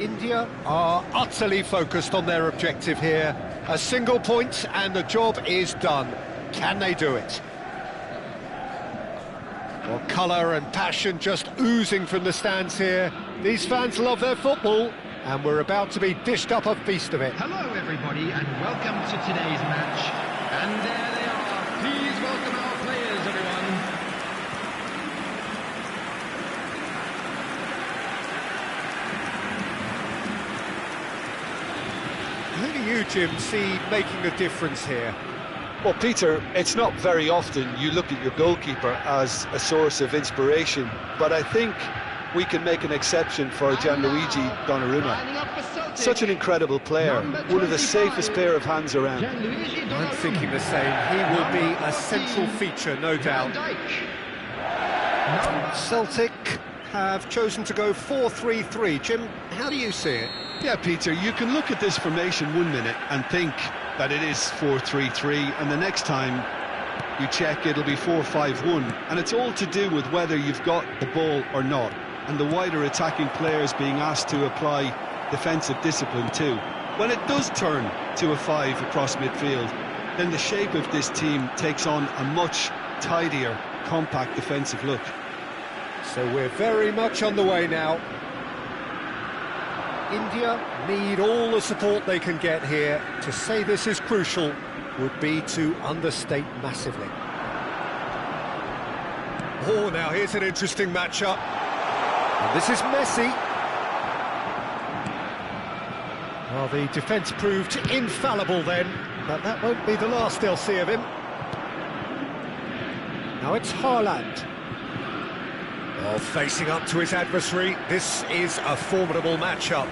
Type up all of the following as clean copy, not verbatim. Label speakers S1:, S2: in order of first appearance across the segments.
S1: India are utterly focused on their objective here. A single point and the job is done. Can they do it? Well, colour and passion just oozing from the stands here. These fans love their football, and we're about to be dished up a feast of it.
S2: Hello everybody and welcome to today's match. And there they are. Please welcome our players, everyone.
S1: Who do you, Jim, see making a difference here?
S3: Well, Peter, it's not very often you look at your goalkeeper as a source of inspiration, but I think we can make an exception for Gianluigi Donnarumma. Such an incredible player, one of the safest pair of hands around.
S1: I'm thinking the same. He will be a central feature, no doubt. Celtic have chosen to go 4-3-3. Jim, how do you see it?
S4: Yeah, Peter, you can look at this formation 1 minute and think that it is 4-3-3, and the next time you check it'll be 4-5-1, and it's all to do with whether you've got the ball or not, and the wider attacking players being asked to apply defensive discipline too. When it does turn to a 5 across midfield, then the shape of this team takes on a much tidier, compact defensive look.
S1: So we're very much on the way now. India need all the support they can get here. To say this is crucial would be to understate massively. Oh, now here's an interesting matchup. And this is Messi. Well, the defence proved infallible then, but that won't be the last they'll see of him. Now it's Haaland. Oh, facing up to his adversary, this is a formidable matchup.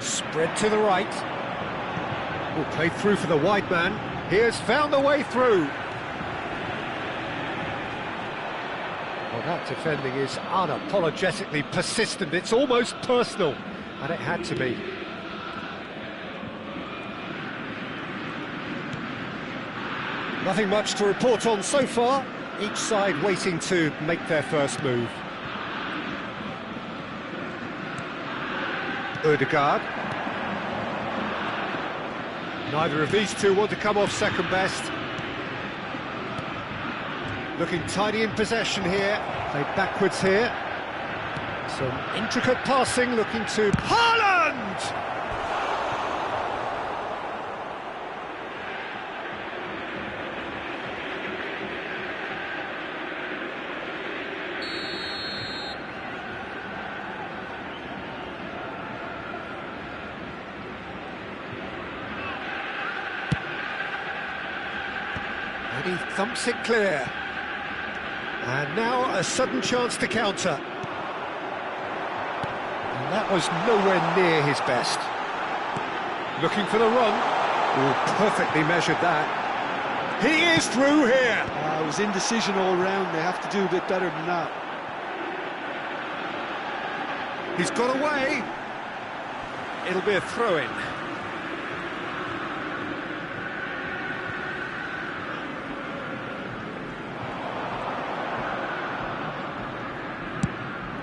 S1: Spread to the right. Will play through for the wide man. He has found the way through. Well, that defending is unapologetically persistent. It's almost personal, and it had to be. Nothing much to report on so far. Each side waiting to make their first move. Odegaard. Neither of these two want to come off second best. Looking tidy in possession here. Played backwards here. Some intricate passing, looking to Haaland! And he thumps it clear. And now a sudden chance to counter. And that was nowhere near his best. Looking for the run. Oh, perfectly measured that. He is through here.
S4: It was indecision all round. They have to do a bit better than that.
S1: He's got away. It'll be a throw-in.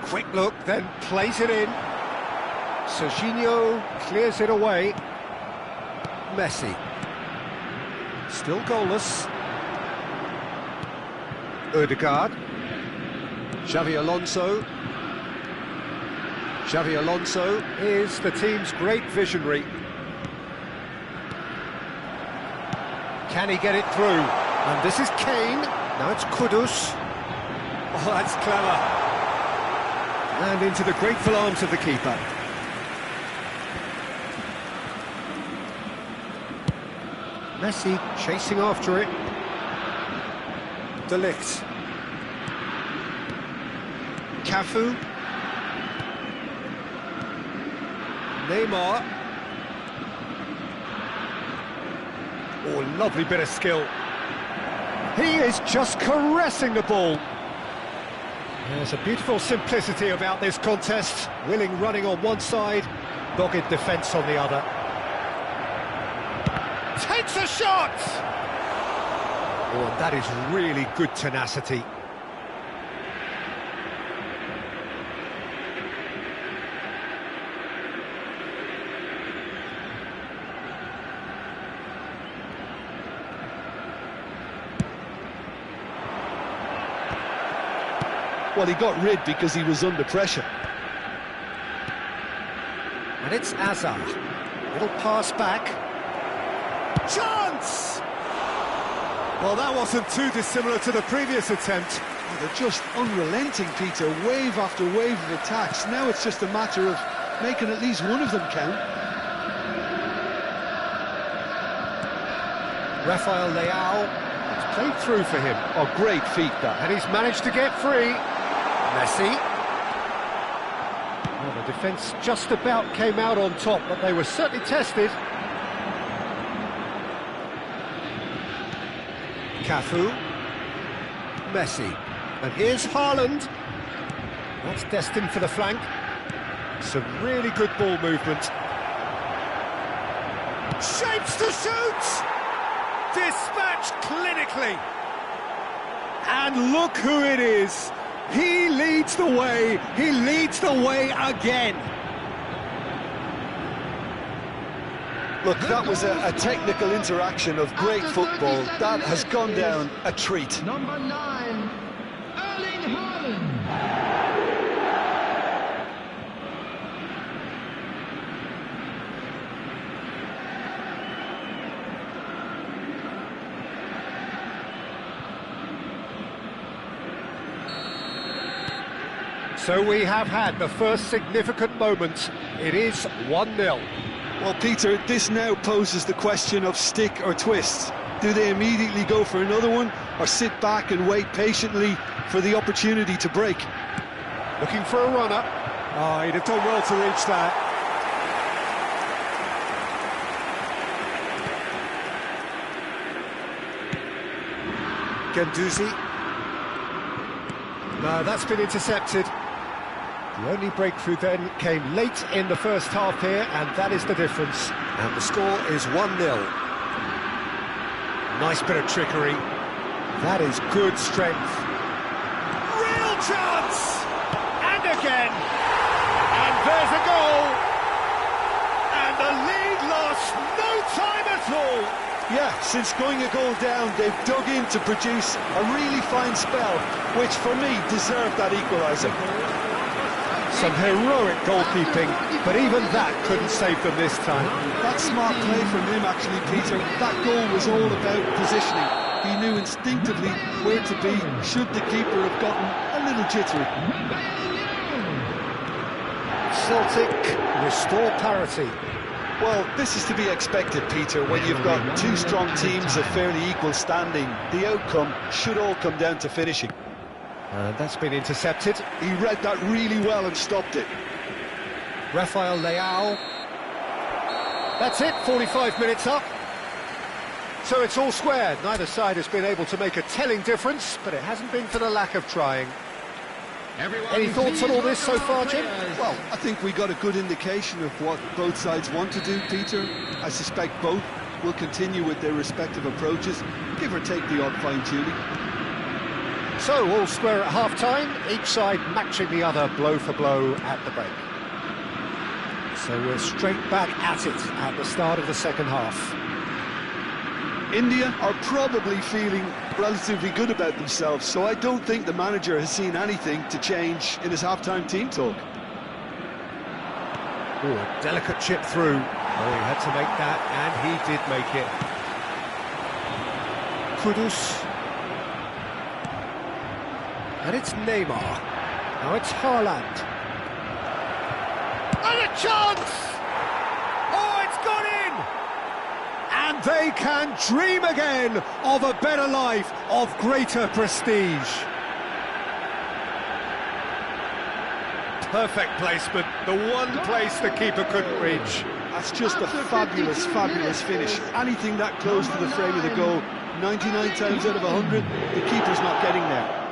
S1: Quick look, then plays it in. Serginho clears it away. Messi. Still goalless. Odegaard. Xavi Alonso. Xavi Alonso is the team's great visionary. Can he get it through? And this is Kane. Now it's Kudus. Oh, that's clever. And into the grateful arms of the keeper. Messi chasing after it. De Ligt. Cafu. Neymar. Oh, lovely bit of skill. He is just caressing the ball. There's a beautiful simplicity about this contest. Willing running on one side, dogged defence on the other. Takes a shot! Oh, that is really good tenacity.
S4: Well, he got rid because he was under pressure.
S1: And it's Azar. Little pass back. Chance! Well, that wasn't too dissimilar to the previous attempt.
S4: Oh, they're just unrelenting, Peter. Wave after wave of attacks. Now it's just a matter of making at least one of them count.
S1: Rafael Leao. It's played through for him.
S4: Oh, great feat, that.
S1: And he's managed to get free. Messi. Well, the defence just about came out on top, but they were certainly tested. Cafu. Messi. And here's Haaland. That's destined for the flank. Some really good ball movement. Shapes to shoot! Dispatched clinically. And look who it is. He leads the way. He leads the way again.
S3: Look, that was a technical interaction of great football. That has gone down a treat.
S2: Number 9, Erling Haaland.
S1: So we have had the first significant moment. It is 1-0.
S4: Well, Peter, this now poses the question of stick or twist. Do they immediately go for another one, or sit back and wait patiently for the opportunity to break?
S1: Looking for a runner. Oh, he'd have done well to reach that. Guendouzi. No, that's been intercepted. The only breakthrough then came late in the first half here, and that is the difference. And the score is 1-0. Nice bit of trickery. That is good strength. Real chance! And again! And there's a goal! And the lead lost no time at all!
S3: Yeah, since going a goal down, they've dug in to produce a really fine spell, which for me deserved that equaliser.
S1: Some heroic goalkeeping, but even that couldn't save them this time.
S4: That's smart play from him, actually, Peter. That goal was all about positioning. He knew instinctively where to be, should the keeper have gotten a little jittery.
S1: Celtic restore parity.
S3: Well, this is to be expected, Peter, when you've got two strong teams of fairly equal standing. The outcome should all come down to finishing.
S1: And that's been intercepted.
S4: He read that really well and stopped it.
S1: Rafael Leao. That's it, 45 minutes up. So it's all square. Neither side has been able to make a telling difference, but it hasn't been for the lack of trying. Any thoughts on all this so far, Jim?
S4: Well, I think we got a good indication of what both sides want to do, Peter. I suspect both will continue with their respective approaches, give or take the odd fine-tuning.
S1: So, all square at half-time, each side matching the other blow for blow at the break. So we're straight back at it at the start of the second half.
S4: India are probably feeling relatively good about themselves, so I don't think the manager has seen anything to change in his half-time team talk.
S1: Oh, a delicate chip through. Oh, he had to make that, and he did make it. Kudus. And it's Neymar. Now it's Haaland. And a chance! Oh, it's gone in! And they can dream again of a better life, of greater prestige. Perfect placement, the one place the keeper couldn't reach.
S4: That's just a fabulous, fabulous finish. Anything that close to the frame of the goal, 99 times out of 100, the keeper's not getting there.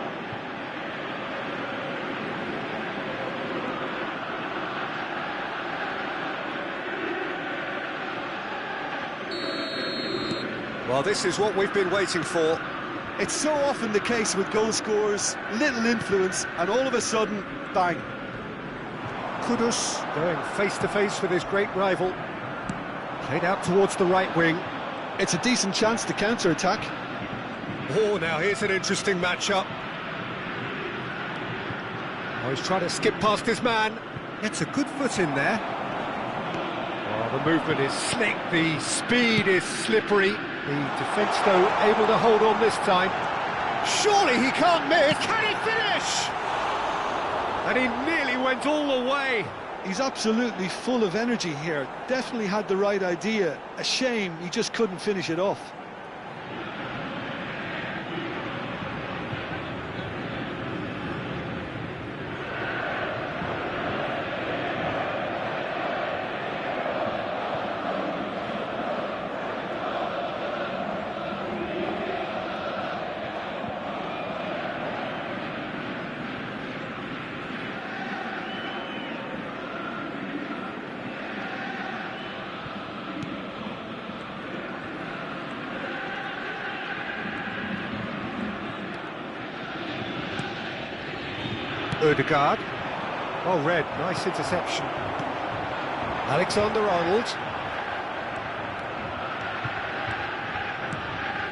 S1: Well, this is what we've been waiting for.
S3: It's so often the case with goal scorers, little influence, and all of a sudden, bang.
S1: Kudus going face-to-face with his great rival. Played out towards the right wing.
S4: It's a decent chance to counter-attack.
S1: Oh, now here's an interesting matchup. Oh, he's trying to skip past his man. Gets a good foot in there. Oh, the movement is slick, the speed is slippery. The defence, though, able to hold on this time. Surely he can't miss. Can he finish? And he nearly went all the way.
S4: He's absolutely full of energy here. Definitely had the right idea. A shame he just couldn't finish it off.
S1: Odegaard. Oh, red, nice interception. Alexander-Arnold.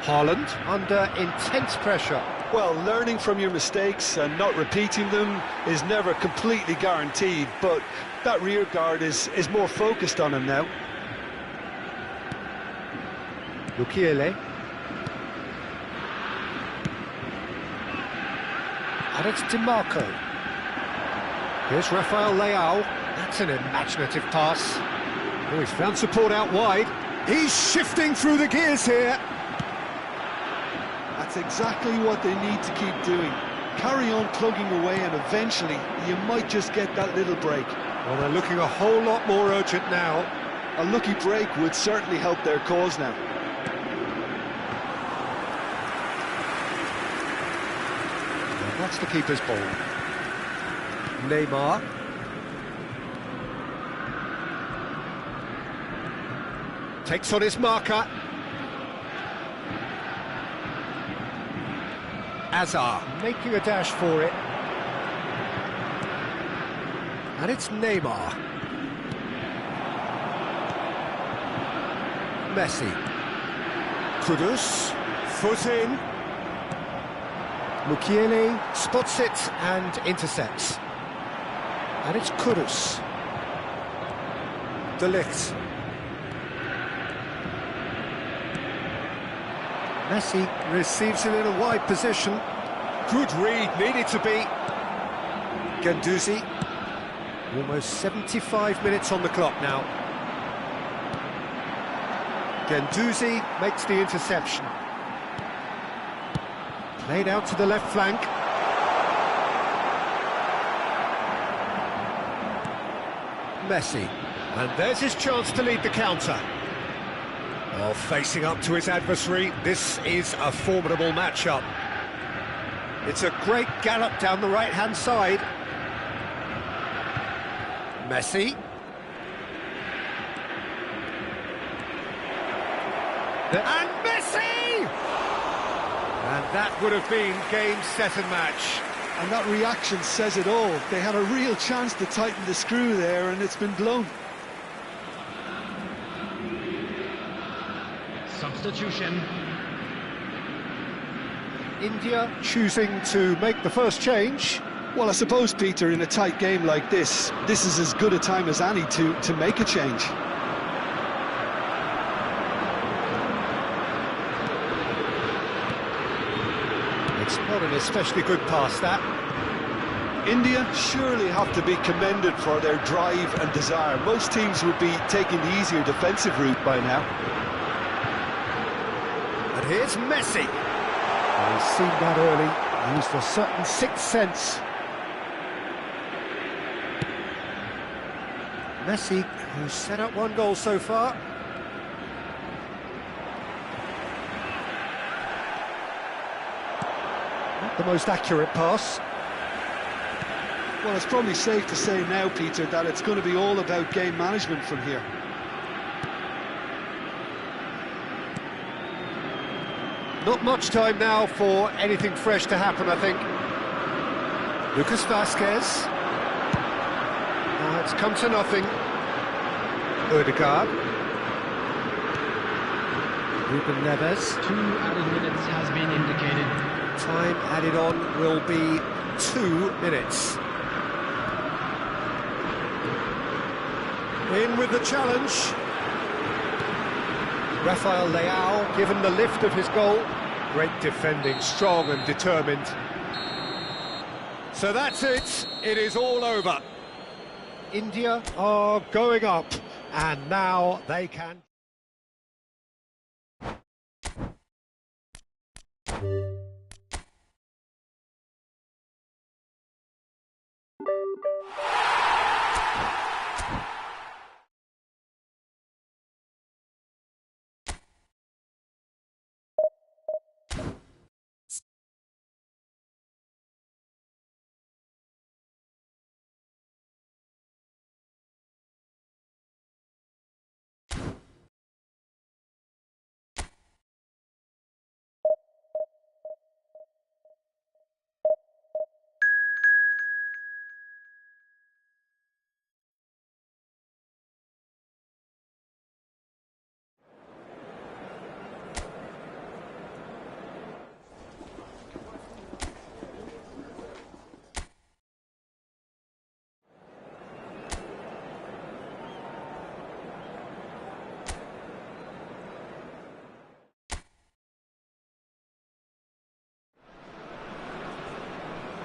S1: Haaland under intense pressure.
S3: Well, learning from your mistakes and not repeating them is never completely guaranteed, but that rear guard is more focused on him now.
S1: Mukiele. And it's DiMarco. Here's Rafael Leao. That's an imaginative pass. Oh, he's found support out wide. He's shifting through the gears here.
S4: That's exactly what they need to keep doing. Carry on plugging away and eventually you might just get that little break.
S1: Well, they're looking a whole lot more urgent now.
S4: A lucky break would certainly help their cause now.
S1: And that's the keeper's ball. Neymar. Takes on his marker. Azar making a dash for it. And it's Neymar. Messi. Kudus. Foot in. Mukiele spots it and intercepts. And it's Kudus. De Ligt. Messi receives it in a wide position. Good read, needed to be. Guendouzi. Almost 75 minutes on the clock now. Guendouzi makes the interception. Played out to the left flank. Messi. And there's his chance to lead the counter. Well, facing up to his adversary, this is a formidable matchup. It's a great gallop down the right-hand side. Messi. And Messi! And that would have been game, set and match.
S4: And that reaction says it all. They had a real chance to tighten the screw there and it's been blown.
S2: Substitution.
S1: India choosing to make the first change.
S4: Well, I suppose, Peter, in a tight game like this is as good a time as any to make a change.
S1: It's not an especially good pass, that.
S3: India surely have to be commended for their drive and desire. Most teams would be taking the easier defensive route by now.
S1: And here's Messi. Well, he's seen that early, used a certain sixth sense. Messi, who's set up one goal so far. Not the most accurate pass.
S4: Well, it's probably safe to say now, Peter, that it's going to be all about game management from here.
S1: Not much time now for anything fresh to happen, I think. Lucas Vazquez. It's come to nothing. Odegaard. Ruben Neves.
S2: 2 added minutes has been indicated.
S1: Time added on will be 2 minutes. on with the challenge. Rafael Leao given the lift of his goal. Great defending, strong and determined. So that's it. It is all over. India are going up, and now they can...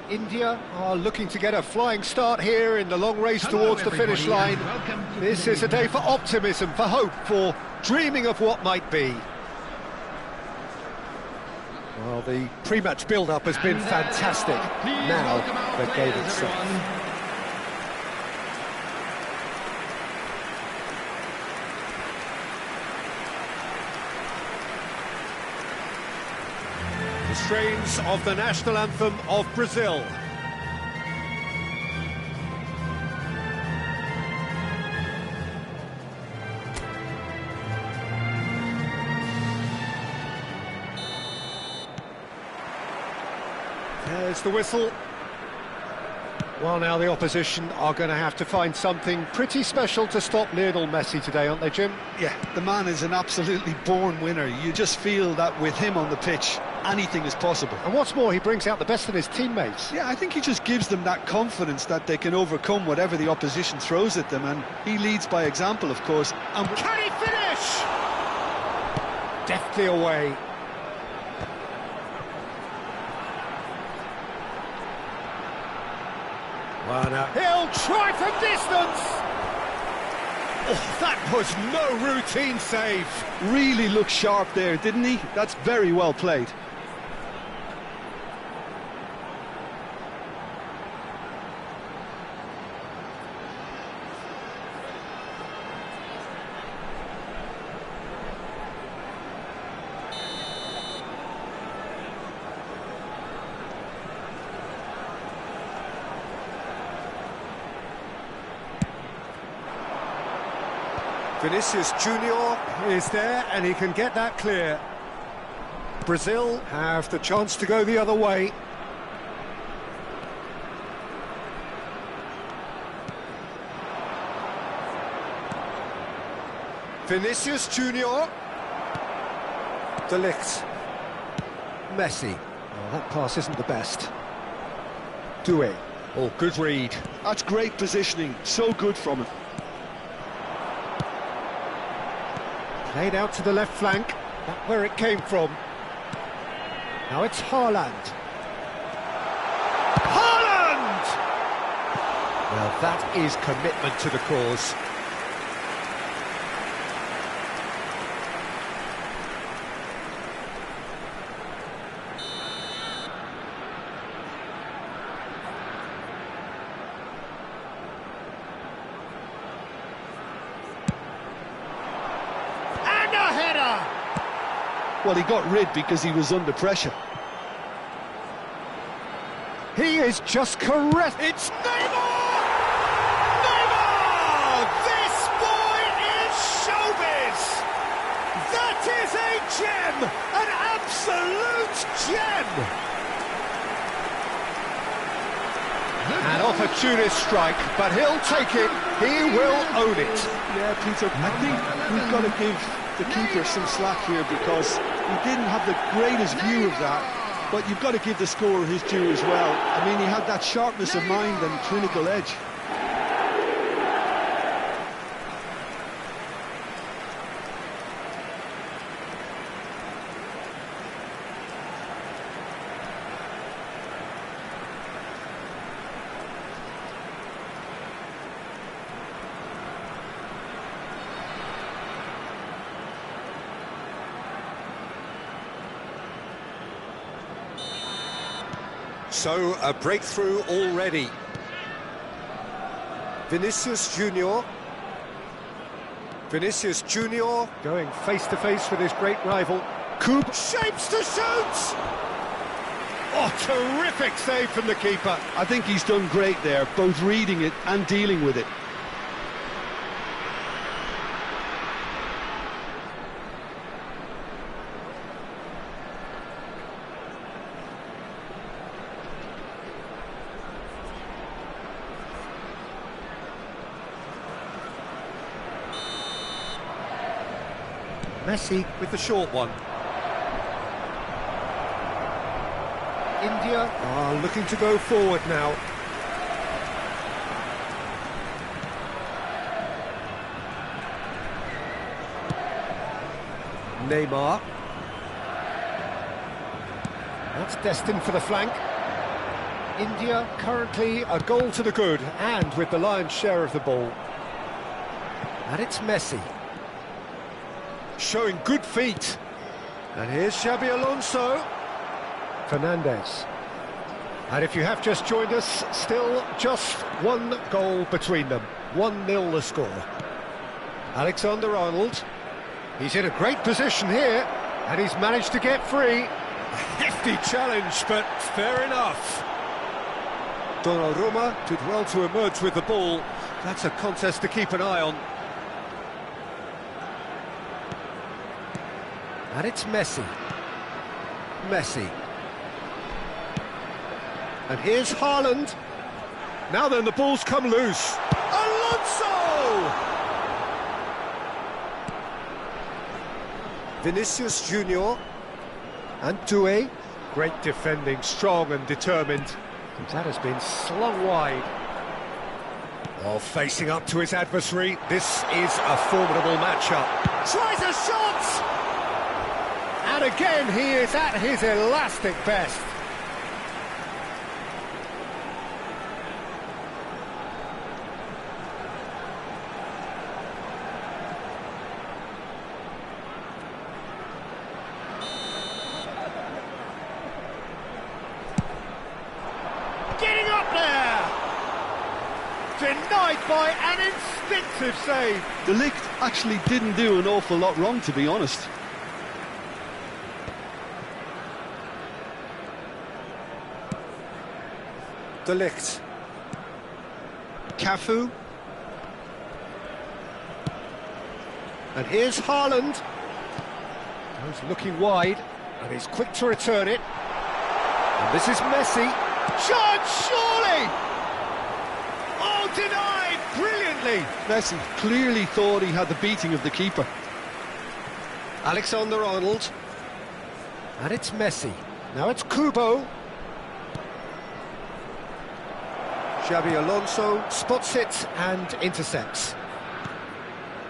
S1: India are looking to get a flying start here in the long race towards the finish line. This is a day for optimism, for hope, for dreaming of what might be. Well, the pre-match build-up has been fantastic. Now the game itself. The strains of the national anthem of Brazil. There's the whistle. Well, now the opposition are going to have to find something pretty special to stop Lionel Messi today, aren't they, Jim?
S4: Yeah, the man is an absolutely born winner. You just feel that with him on the pitch, anything is possible.
S1: And what's more, he brings out the best in his teammates.
S4: Yeah, I think he just gives them that confidence that they can overcome whatever the opposition throws at them, and he leads by example, of course. And
S1: can he finish? Deftly away. Well, now he'll try from distance. Oh, that was no routine save.
S4: Really looked sharp there, didn't he? That's very well played.
S1: Vinicius Junior is there and he can get that clear. Brazil have the chance to go the other way. Vinicius Junior. De Ligt. Messi. Oh, that pass isn't the best. Doué. Oh, good read.
S4: That's great positioning, so good from him.
S1: Played out to the left flank, that's where it came from. Now it's Haaland. Haaland! Well, that is commitment to the cause.
S4: Well, he got rid because he was under pressure.
S1: He is just correct. It's Neymar! Neymar! This boy is showbiz! That is a gem! An absolute gem! An opportunist strike, but he'll take it. He will own it.
S4: Yeah, Peter, I think we've got to give the keeper some slack here because he didn't have the greatest view of that, but you've got to give the scorer his due as well. I mean, he had that sharpness of mind and clinical edge.
S1: So, a breakthrough already. Vinicius Junior. Vinicius Junior going face-to-face with his great rival. Coop shapes to shoot! Oh, terrific save from the keeper.
S4: I think he's done great there, both reading it and dealing with it.
S1: Messi with the short one. India are looking to go forward now. Neymar. That's destined for the flank. India currently a goal to the good and with the lion's share of the ball. And it's Messi. Showing good feet. And here's Xabi Alonso. Fernandez. And if you have just joined us, still just one goal between them. 1-0 the score. Alexander-Arnold. He's in a great position here, and he's managed to get free. A hefty challenge, but fair enough. Donnarumma did well to emerge with the ball. That's a contest to keep an eye on. And it's Messi. Messi. And here's Haaland. Now then, the ball's come loose. Alonso! Vinicius Junior. And Doué. Great defending, strong and determined. That has been slung wide. While facing up to his adversary, this is a formidable matchup. Tries a shot! And again, he is at his elastic best. Getting up there! Denied by an instinctive save.
S4: De Ligt actually didn't do an awful lot wrong, to be honest.
S1: De Ligt. Cafu. And here's Haaland. He's looking wide, and he's quick to return it. And this is Messi. Chance, surely! Oh, denied brilliantly!
S4: Messi clearly thought he had the beating of the keeper.
S1: Alexander-Arnold. And it's Messi. Now it's Kubo. Xabi Alonso spots it and intercepts.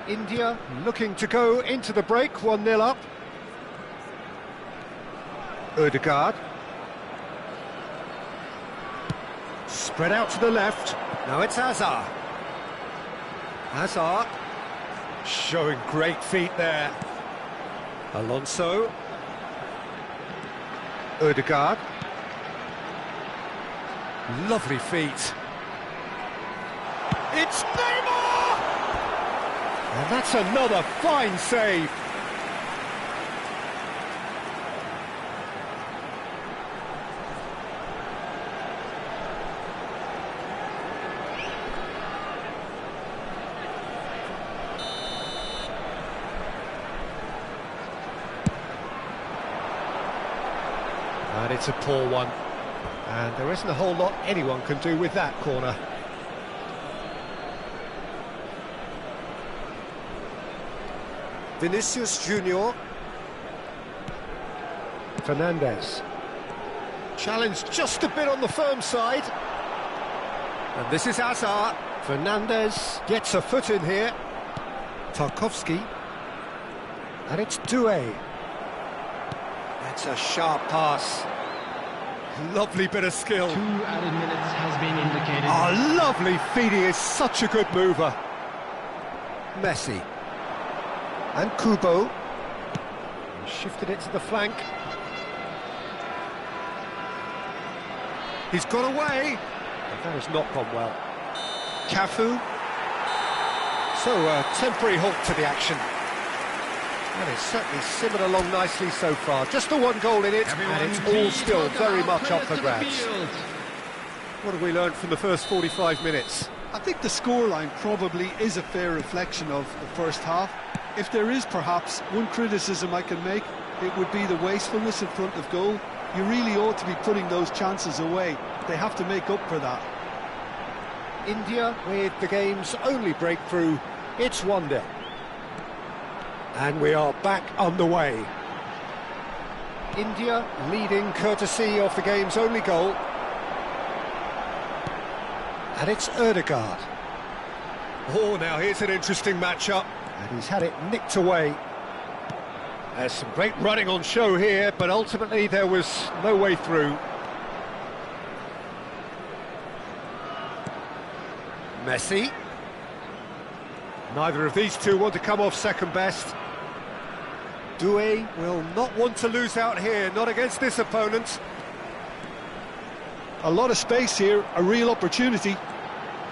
S1: India looking to go into the break, 1-0 up. Ødegaard. Spread out to the left. Now it's Hazard. Hazard. Showing great feet there. Alonso. Ødegaard. Lovely feet. It's Neymar! And that's another fine save. And it's a poor one. And there isn't a whole lot anyone can do with that corner. Vinicius Junior. Fernandez. Challenged just a bit on the firm side. And this is Hazard. Fernandez gets a foot in here. Tarkowski. And it's Doué. That's a sharp pass. Lovely bit of skill.
S2: 2 added minutes has been indicated.
S1: Oh, lovely feet. He is such a good mover. Messi. And Kubo. Shifted it to the flank. He's got away. But that has not gone well. Cafu. So, a temporary halt to the action. And it's certainly simmered along nicely so far. Just the one goal in it, and it's all still very much up for grabs. What have we learned from the first 45 minutes?
S4: I think the scoreline probably is a fair reflection of the first half. If there is perhaps one criticism I can make, it would be the wastefulness in front of goal. You really ought to be putting those chances away. They have to make up for that.
S1: India with the game's only breakthrough. It's 1-0. And we are back underway. India leading courtesy of the game's only goal. And it's Ødegaard. Oh, now here's an interesting matchup. And he's had it nicked away. There's some great running on show here, but ultimately there was no way through. Messi. Neither of these two want to come off second best. Doué will not want to lose out here, not against this opponent.
S4: A lot of space here, a real opportunity.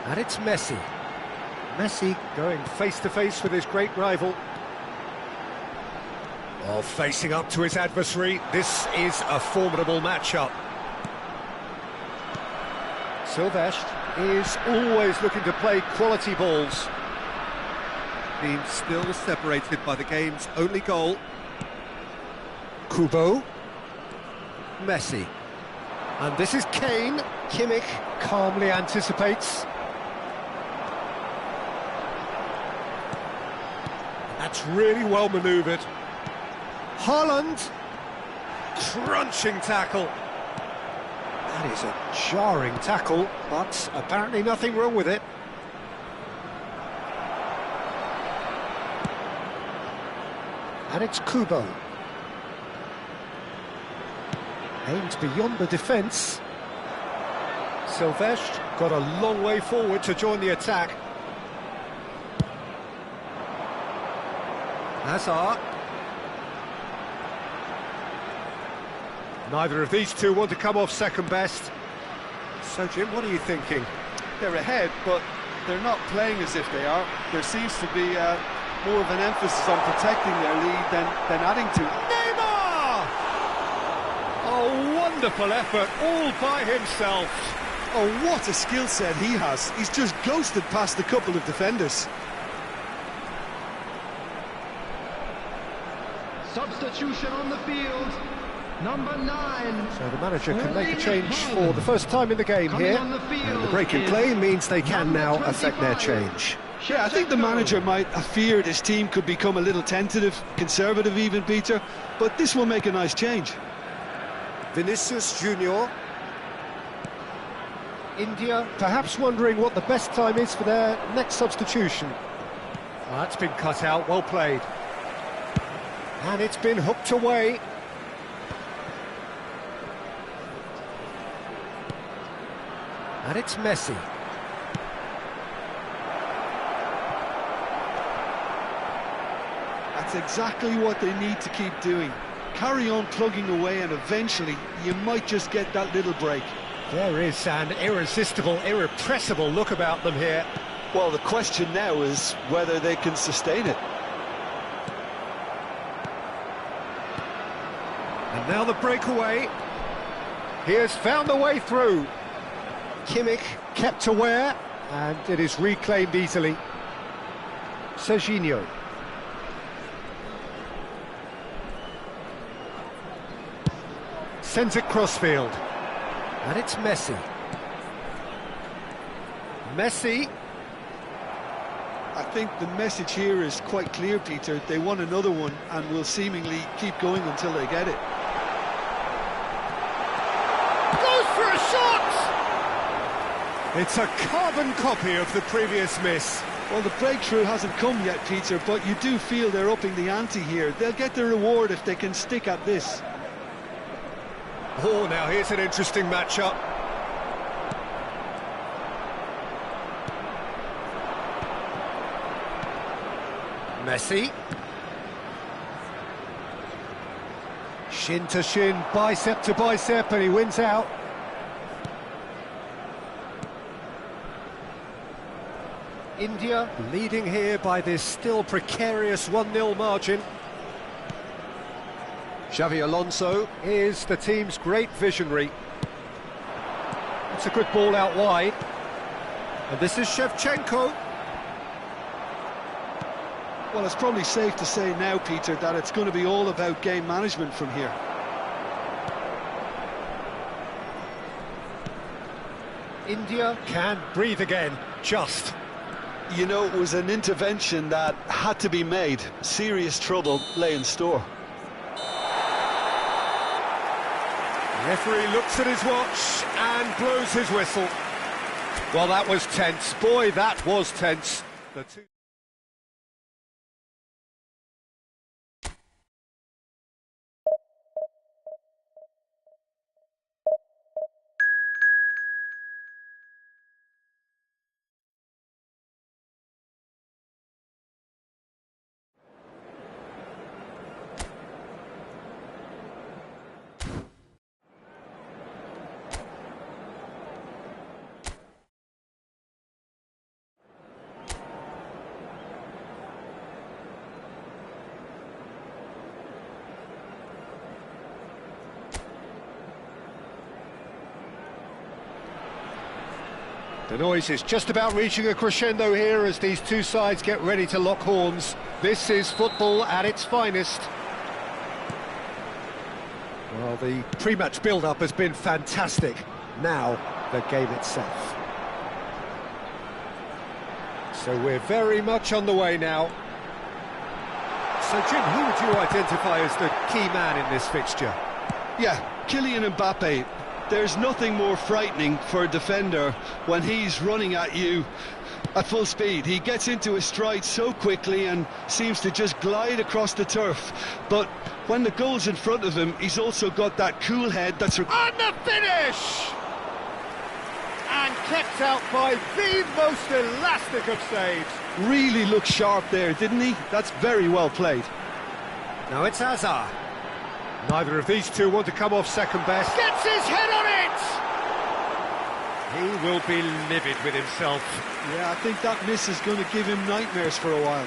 S1: And it's Messi. Messi going face-to-face with his great rival. While facing up to his adversary, this is a formidable matchup. Sylvestre is always looking to play quality balls. Being still separated by the game's only goal. Kubo. Messi. And this is Kane. Kimmich calmly anticipates. That's really well manoeuvred. Haaland. Crunching tackle. That is a jarring tackle, but apparently nothing wrong with it. And it's Kubo. Aimed beyond the defence. Sylvestre got a long way forward to join the attack. Hazard. Neither of these two want to come off second best. So, Jim, what are you thinking?
S4: They're ahead, but they're not playing as if they are. There seems to be more of an emphasis on protecting their lead than adding to it.
S1: Neymar! A wonderful effort, all by himself.
S4: Oh, what a skill set he has. He's just ghosted past a couple of defenders.
S2: Substitution on the field. Number 9.
S1: So the manager can make a change for the first time in the game
S2: Coming
S1: here.
S2: on the field
S1: And the break in play means they can now affect their change.
S4: Yeah, I think the manager might have feared his team could become a little tentative, conservative even, Peter, but this will make a nice change.
S1: Vinicius Junior. India perhaps wondering what the best time is for their next substitution. Oh, that's been cut out, well played. And it's been hooked away. And it's Messi.
S4: That's exactly what they need to keep doing. Carry on plugging away and eventually you might just get that little break.
S1: There is an irresistible, irrepressible look about them here.
S3: Well, the question now is whether they can sustain it.
S1: And now the breakaway. He has found the way through. Kimmich kept aware, and it is reclaimed easily. Serginho. Sends it crossfield. And it's Messi. Messi.
S4: I think the message here is quite clear, Peter. They want another one and will seemingly keep going until they get it.
S1: Goes for a shot! It's a carbon copy of the previous miss.
S4: Well, the breakthrough hasn't come yet, Peter, but you do feel they're upping the ante here. They'll get the reward if they can stick at this.
S1: Oh, now here's an interesting matchup. Messi. Shin to shin, bicep to bicep, and he wins out. India leading here by this still precarious 1-0 margin. Xavi Alonso is the team's great visionary. It's a good ball out wide. And this is Shevchenko.
S4: Well, it's probably safe to say now, Peter, that it's going to be all about game management from here.
S1: India can breathe again, just.
S3: You know, it was an intervention that had to be made. Serious trouble lay in store.
S1: The referee looks at his watch and blows his whistle. Well, that was tense. Boy, that was tense. The two... The noise is just about reaching a crescendo here as these two sides get ready to lock horns. This is football at its finest. Well, the pre-match build-up has been fantastic. Now, the game itself. So we're very much on the way now. So, Jim, who would you identify as the key man in this fixture?
S4: Yeah, Kylian Mbappe. There's nothing more frightening for a defender when he's running at you at full speed. He gets into his stride so quickly and seems to just glide across the turf. But when the goal's in front of him, he's also got that cool head that's...
S1: On the finish! And kept out by the most elastic of saves.
S4: Really looked sharp there, didn't he? That's very well played.
S1: Now it's Hazard. Neither of these two want to come off second best. Gets his head on it! He will be livid with himself.
S4: Yeah, I think that miss is going to give him nightmares for a while.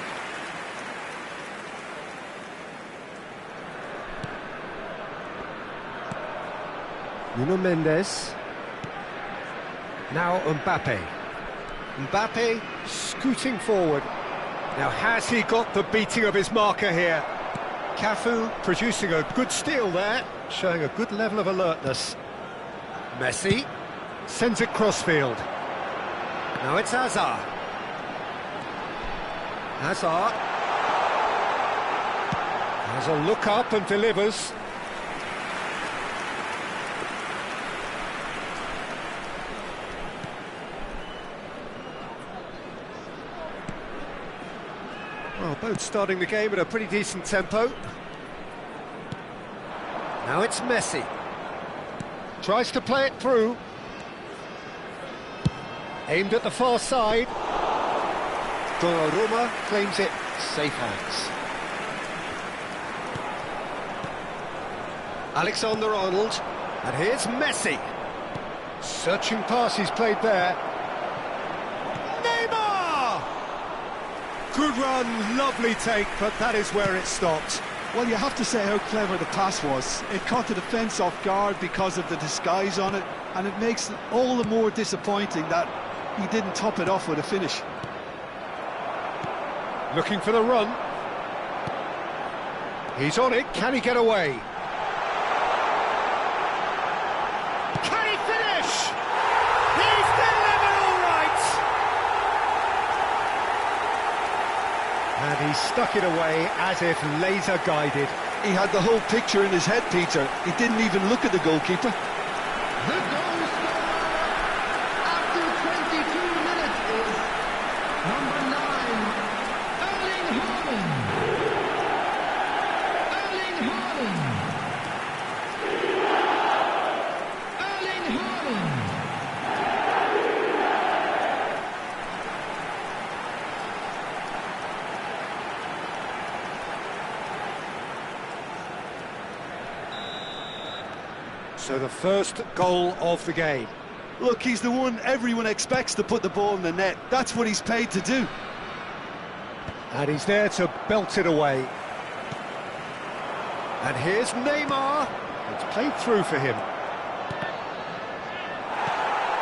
S1: Nuno Mendes. Now Mbappe. Mbappe scooting forward. Now has he got the beating of his marker here? Cafu producing a good steal there, showing a good level of alertness. Messi sends it crossfield. Now it's Hazard. Hazard has a look up and delivers. Well, both starting the game at a pretty decent tempo. Now it's Messi. Tries to play it through. Aimed at the far side. Donnarumma claims it. Safe hands. Alexander-Arnold. And here's Messi. Searching pass he's played there. Neymar! Good run, lovely take, but that is where it stopped.
S4: Well, you have to say how clever the pass was. It caught the defence off guard because of the disguise on it, and it makes it all the more disappointing that he didn't top it off with a finish.
S1: Looking for the run. He's on it, can he get away? Can he finish? He's delivered all right! And he stuck it away as if laser guided.
S4: He had the whole picture in his head, Peter. He didn't even look at the goalkeeper.
S2: The goal scorer after 22 minutes is number 9, Erling Haaland. Erling Haaland. Erling Haaland.
S1: So the first goal of the game.
S4: Look, he's the one everyone expects to put the ball in the net. That's what he's paid to do.
S1: And he's there to belt it away. And here's Neymar. It's played through for him.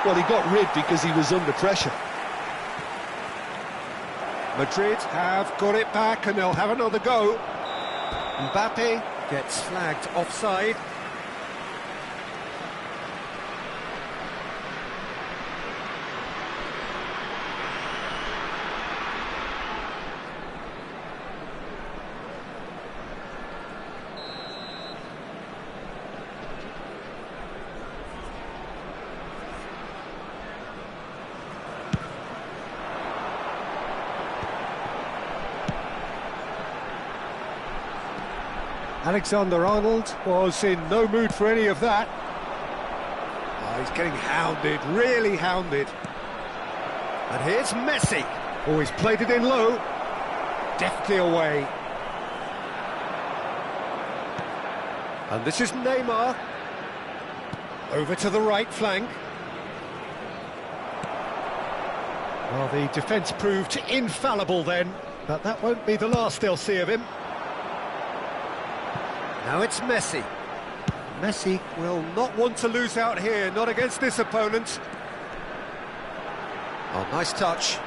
S4: Well, he got rid because he was under pressure.
S1: Madrid have got it back and they'll have another go. Mbappe gets flagged offside. Alexander-Arnold was in no mood for any of that. Oh, he's getting hounded, really hounded. And here's Messi. Oh, he's played it in low. Deftly away. And this is Neymar. Over to the right flank. Well, the defence proved infallible then, but that won't be the last they'll see of him. Now it's Messi. Messi will not want to lose out here, not against this opponent. Oh, nice touch.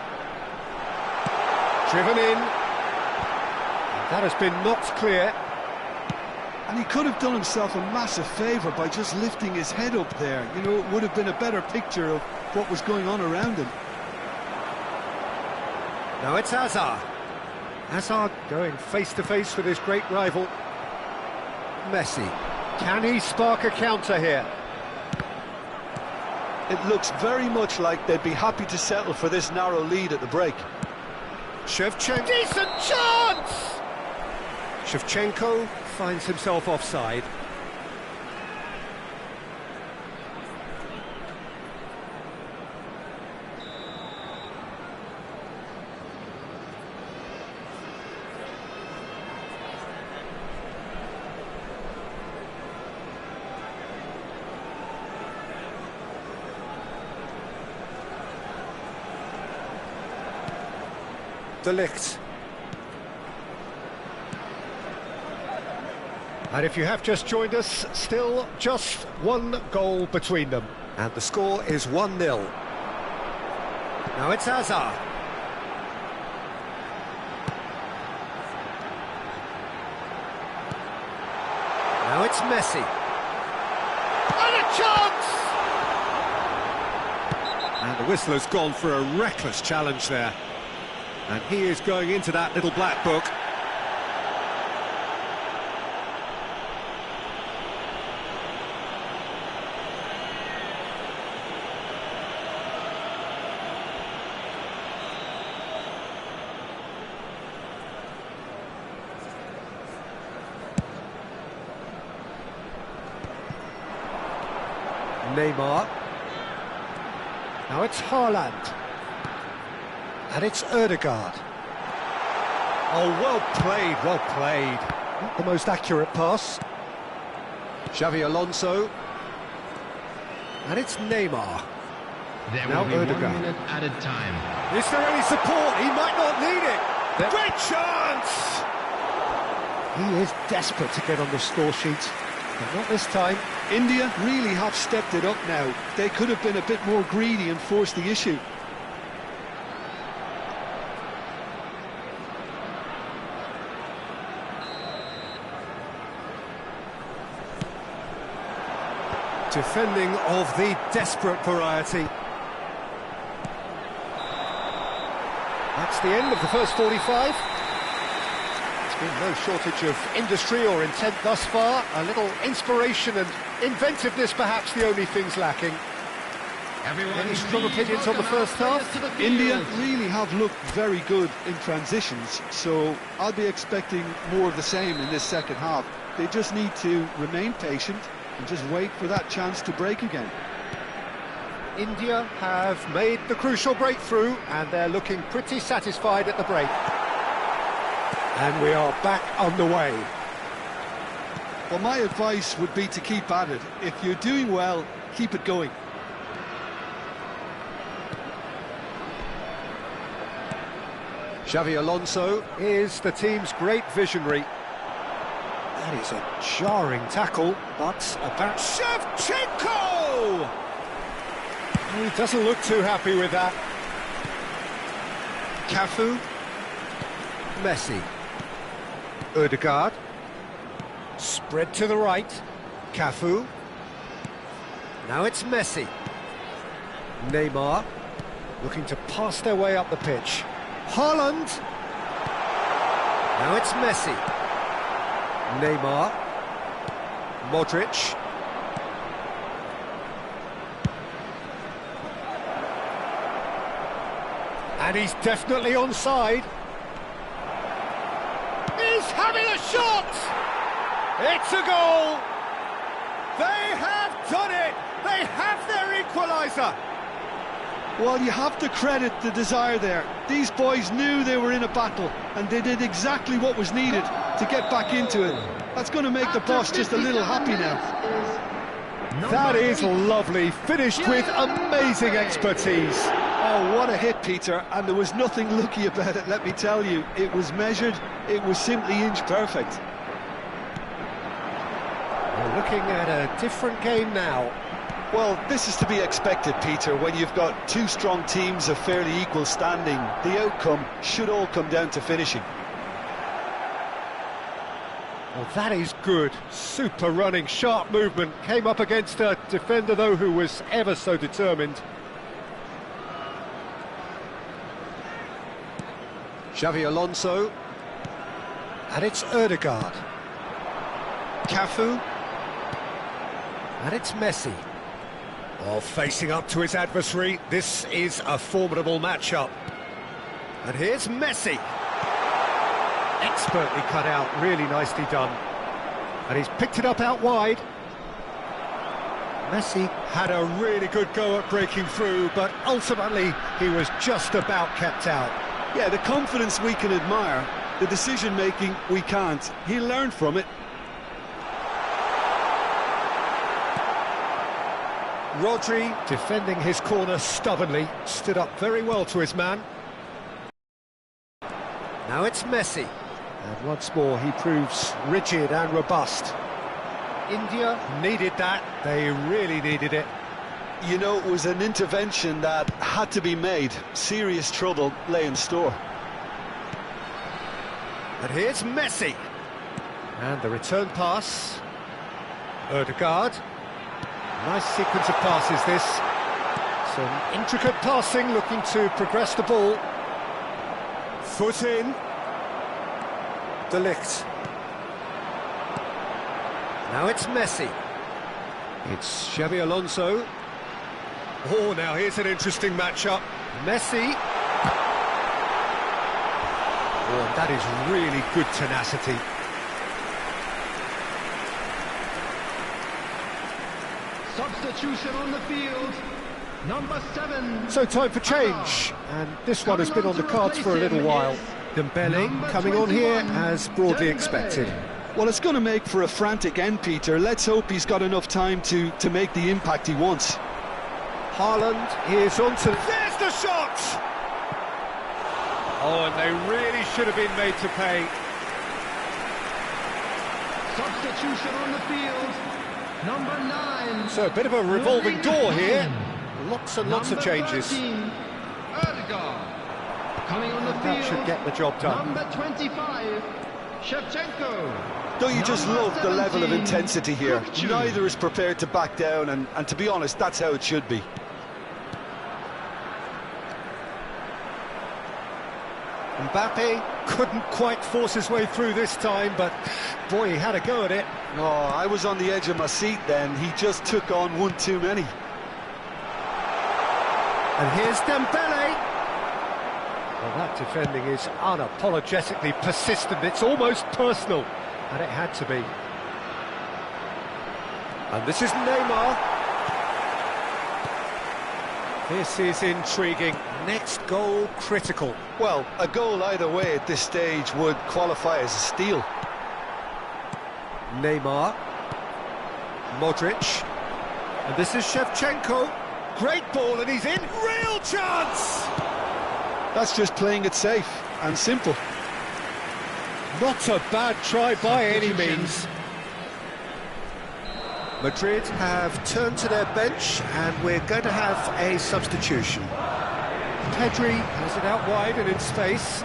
S1: Driven in. And that has been knocked clear.
S4: And he could have done himself a massive favour by just lifting his head up there. You know, it would have been a better picture of what was going on around him.
S1: Now it's Hazard. Hazard going face-to-face with his great rival. Messi. Can he spark a counter here?
S3: It looks very much like they'd be happy to settle for this narrow lead at the break.
S1: Shevchenko. Decent chance! Shevchenko finds himself offside. De Ligt. And if you have just joined us, still just one goal between them. And the score is 1-0. Now it's Hazard. Now it's Messi. And a chance! And the whistle has gone for a reckless challenge there. And he is going into that little black book. Neymar. Now it's Haaland. And it's Ødegaard. Oh, well played, well played. Not the most accurate pass. Xavi Alonso. And it's Neymar.
S2: There
S1: Now
S2: will be
S1: Ødegaard.
S2: 1 minute added time.
S1: Is there any support? He might not need it. Great chance! He is desperate to get on the score sheet. But not this time.
S4: India really have stepped it up now. They could have been a bit more greedy and forced the issue.
S1: Defending of the desperate variety. That's the end of the first 45. There's been no shortage of industry or intent thus far. A little inspiration and inventiveness, perhaps the only things lacking. Any strong opinions on the first half?
S4: India really have looked very good in transitions, so I'll be expecting more of the same in this second half. They just need to remain patient and just wait for that chance to break again.
S1: India have made the crucial breakthrough and they're looking pretty satisfied at the break. And we are back underway.
S4: Well, my advice would be to keep at it. If you're doing well, keep it going.
S1: Xavi Alonso is the team's great visionary. That is a jarring tackle, but about Shevchenko! He doesn't look too happy with that. Cafu. Messi. Ødegaard. Spread to the right. Cafu. Now it's Messi. Neymar. Looking to pass their way up the pitch. Haaland. Now it's Messi. Neymar. Modric. And he's definitely onside. He's having a shot! It's a goal! They have done it! They have their equaliser!
S4: Well, you have to credit the desire there. These boys knew they were in a battle, and they did exactly what was needed to get back into it. That's going to make the boss just a little happy now.
S1: That is lovely, finished with amazing expertise.
S4: Oh, what a hit, Peter, and there was nothing lucky about it, let me tell you. It was measured, it was simply inch perfect.
S1: We're looking at a different game now.
S3: Well, this is to be expected, Peter. When you've got two strong teams of fairly equal standing, the outcome should all come down to finishing.
S1: Well, that is good. Super running, sharp movement. Came up against a defender, though, who was ever so determined. Xavi Alonso. And it's Ødegaard. Cafu. And it's Messi. Well, facing up to his adversary, this is a formidable matchup. And here's Messi. Expertly cut out, really nicely done. And he's picked it up out wide. Messi had a really good go at breaking through, but ultimately he was just about kept out.
S4: Yeah, the confidence we can admire, the decision-making we can't. He learned from it.
S1: Rodri, defending his corner stubbornly, stood up very well to his man. Now it's Messi. And once more he proves rigid and robust. India needed that, they really needed it.
S3: You know, it was an intervention that had to be made. Serious trouble lay in store.
S1: And here's Messi. And the return pass. Ødegaard. Nice sequence of passes, this. Some intricate passing, looking to progress the ball. Foot in. De Ligt. Now it's Messi. It's Xavi Alonso. Oh, now here's an interesting matchup. Messi. Oh, and that is really good tenacity.
S2: Substitution on the field, number 7.
S1: So time for change, and this one has been on the cards for a little while. Dembele coming on here as broadly expected.
S4: Well, it's going to make for a frantic end, Peter. Let's hope he's got enough time to make the impact he wants.
S1: Haaland is on to... There's the shot! Oh, and they really should have been made to pay.
S2: Substitution on the field, number 9.
S1: So a bit of a revolving door here. Lots and lots of changes.
S2: 13, Ødegaard. Coming on the field.
S1: That should get the job done.
S2: Number 25, Shevchenko.
S3: Don't you just love the level of
S2: 17,
S3: intensity here?
S2: Kuchu.
S3: Neither is prepared to back down, and to be honest, that's how it should be.
S1: Mbappe couldn't quite force his way through this time, but boy, he had a go at it.
S3: Oh, I was on the edge of my seat then. He just took on one too many.
S1: And here's Dembele. Well, that defending is unapologetically persistent. It's almost personal, and it had to be. And this is Neymar. This is intriguing. Next goal critical.
S3: Well, a goal either way at this stage would qualify as a steal.
S1: Neymar. Modric. And this is Shevchenko. Great ball, and he's in. Real chance!
S4: That's just playing it safe and simple.
S1: Not a bad try by any means.
S5: Madrid have turned to their bench and we're going to have a substitution.
S1: Pedri has it out wide and in space.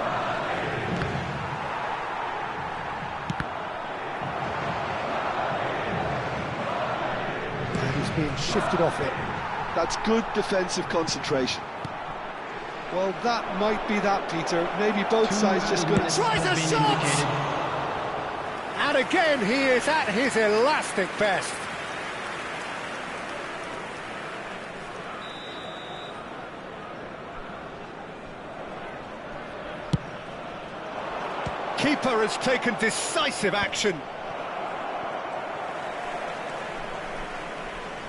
S1: And he's being shifted off it.
S3: That's good defensive concentration. Well, that might be that, Peter. Maybe both sides just going to...
S1: Tries a shot! And again, he is at his elastic best. Keeper has taken decisive action.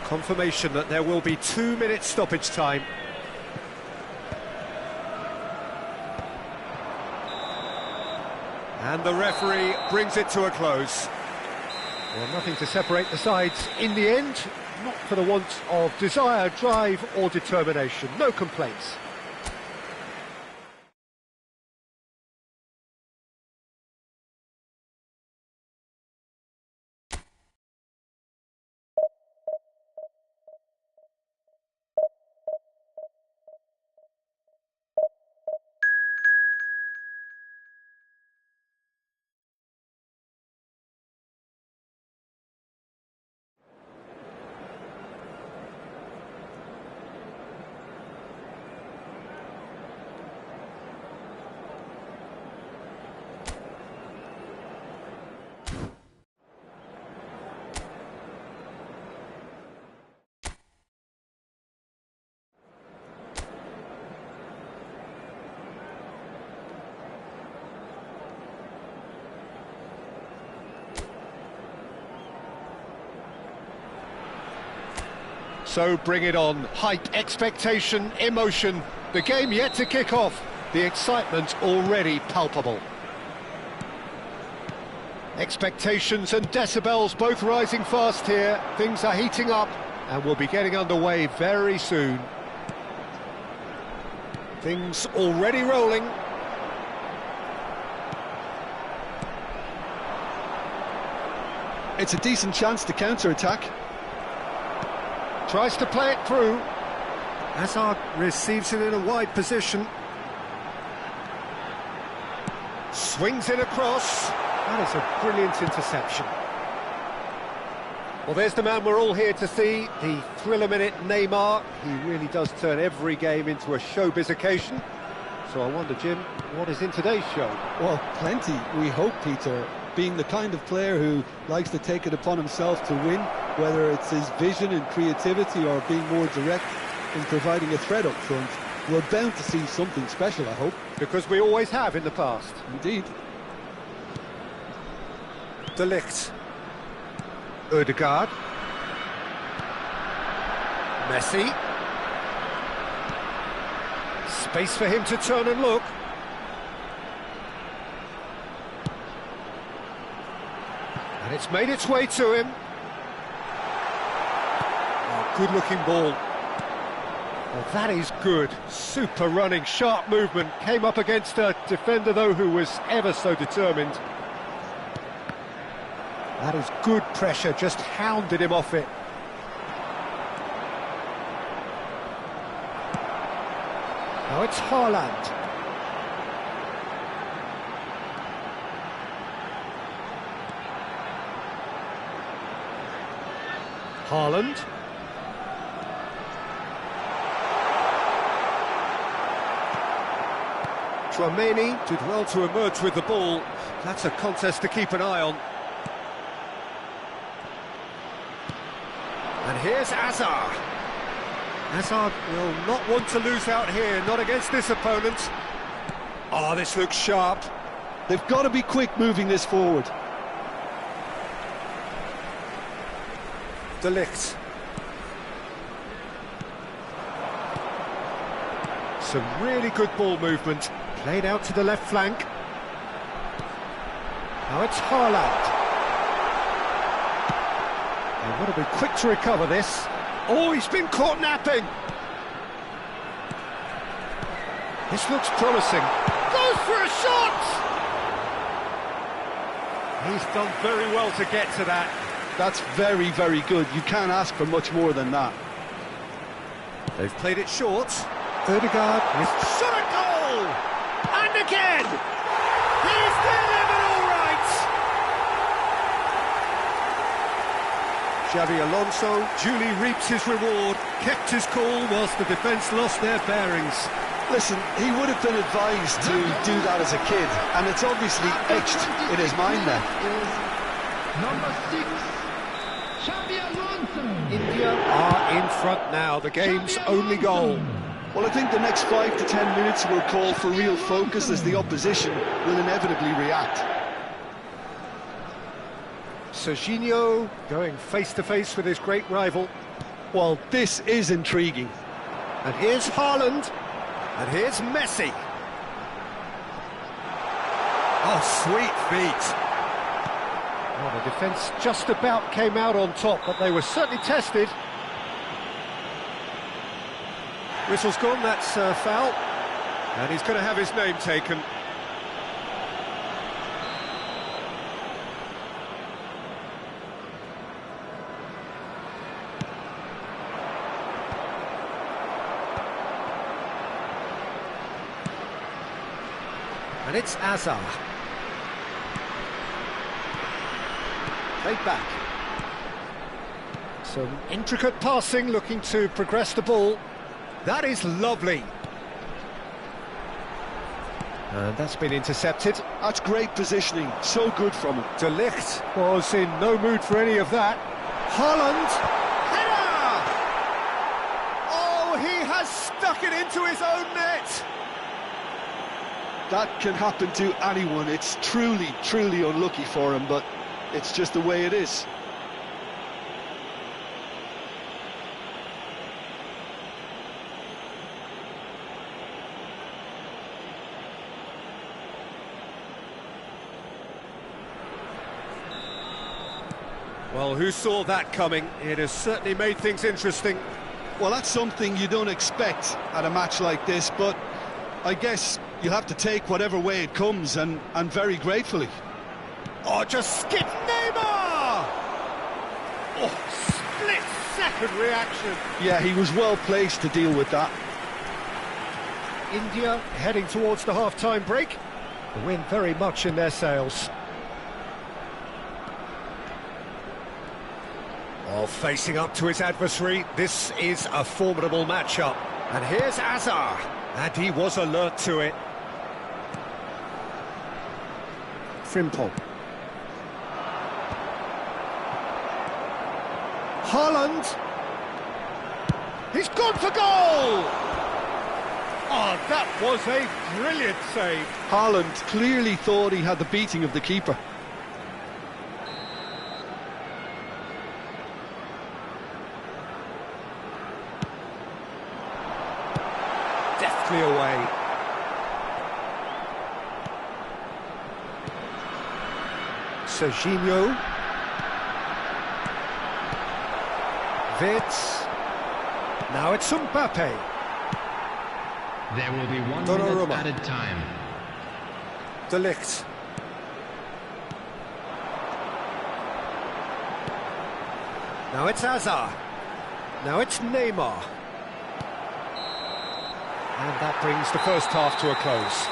S1: Confirmation that there will be 2 minutes stoppage time. And the referee brings it to a close. Well, nothing to separate the sides in the end, not for the want of desire, drive or determination. No complaints. So bring it on. Hype, expectation, emotion. The game yet to kick off. The excitement already palpable. Expectations and decibels both rising fast here. Things are heating up and we'll be getting underway very soon. Things already rolling.
S4: It's a decent chance to counter-attack.
S1: Tries to play it through. Hazard receives it in a wide position. Swings it across. That is a brilliant interception. Well, there's the man we're all here to see, the thriller-minute Neymar. He really does turn every game into a showbiz occasion. So I wonder, Jim, what is in today's show?
S4: Well, plenty, we hope, Peter. Being the kind of player who likes to take it upon himself to win, whether it's his vision and creativity or being more direct in providing a threat up front, we're bound to see something special, I hope.
S1: Because we always have in the past.
S4: Indeed.
S1: De Ligt. Ødegaard. Messi. Space for him to turn and look. And it's made its way to him. Oh, good-looking ball. Well, that is good. Super running, sharp movement. Came up against a defender, though, who was ever so determined. That is good pressure, just hounded him off it. Now it's Haaland. Haaland. Tchouaméni did well to emerge with the ball. That's a contest to keep an eye on. And here's Hazard. Hazard will not want to lose out here, not against this opponent. Oh, this looks sharp.
S3: They've got to be quick moving this forward.
S1: De Ligt. Some really good ball movement. Played out to the left flank. Now it's Haaland. They've got to be quick to recover this. Oh, he's been caught napping. This looks promising. Goes for a shot! He's done very well to get to that.
S4: That's very, very good. You can't ask for much more than that.
S1: They've played it short. Ødegaard is shot at goal! And again! He's delivered all right! Xavi Alonso duly reaps his reward, kept his cool whilst the defence lost their bearings.
S3: Listen, he would have been advised to do that as a kid, and it's obviously etched in his mind now.
S2: Number 6, Xavi Alonso.
S1: India are in front now, the game's only goal.
S3: Well, I think the next 5 to 10 minutes will call for real focus as the opposition will inevitably react.
S1: Serginho going face-to-face with his great rival.
S3: Well, this is intriguing.
S1: And here's Haaland. And here's Messi. Oh, sweet feet. Well, the defence just about came out on top, but they were certainly tested. Whistle's gone, that's a foul. And he's going to have his name taken. And it's Azar. Played back. Some intricate passing, looking to progress the ball. That is lovely. And that's been intercepted.
S3: That's great positioning, so good from him.
S1: De Ligt was in no mood for any of that. Haaland, header! Oh, he has stuck it into his own net.
S3: That can happen to anyone. It's truly, truly unlucky for him, but it's just the way it is.
S1: Well, who saw that coming? It has certainly made things interesting.
S4: Well, that's something you don't expect at a match like this, but I guess you'll have to take whatever way it comes, and very gratefully.
S1: Oh, just skip Neymar! Oh, split-second reaction.
S3: Yeah, he was well placed to deal with that.
S1: India heading towards the half-time break. The wind very much in their sails. Oh, facing up to his adversary, this is a formidable matchup. And here's Azar, and he was alert to it. Frimpong. Haaland. He's gone for goal! Oh, that was a brilliant save.
S3: Haaland clearly thought he had the beating of the keeper.
S1: Deftly away. Serginho. Wits. Now it's Mbappe.
S2: There will be 1
S1: Donnarumma.
S2: minute added time.
S1: De Ligt. Now it's Azar. Now it's Neymar. And that brings the first half to a close.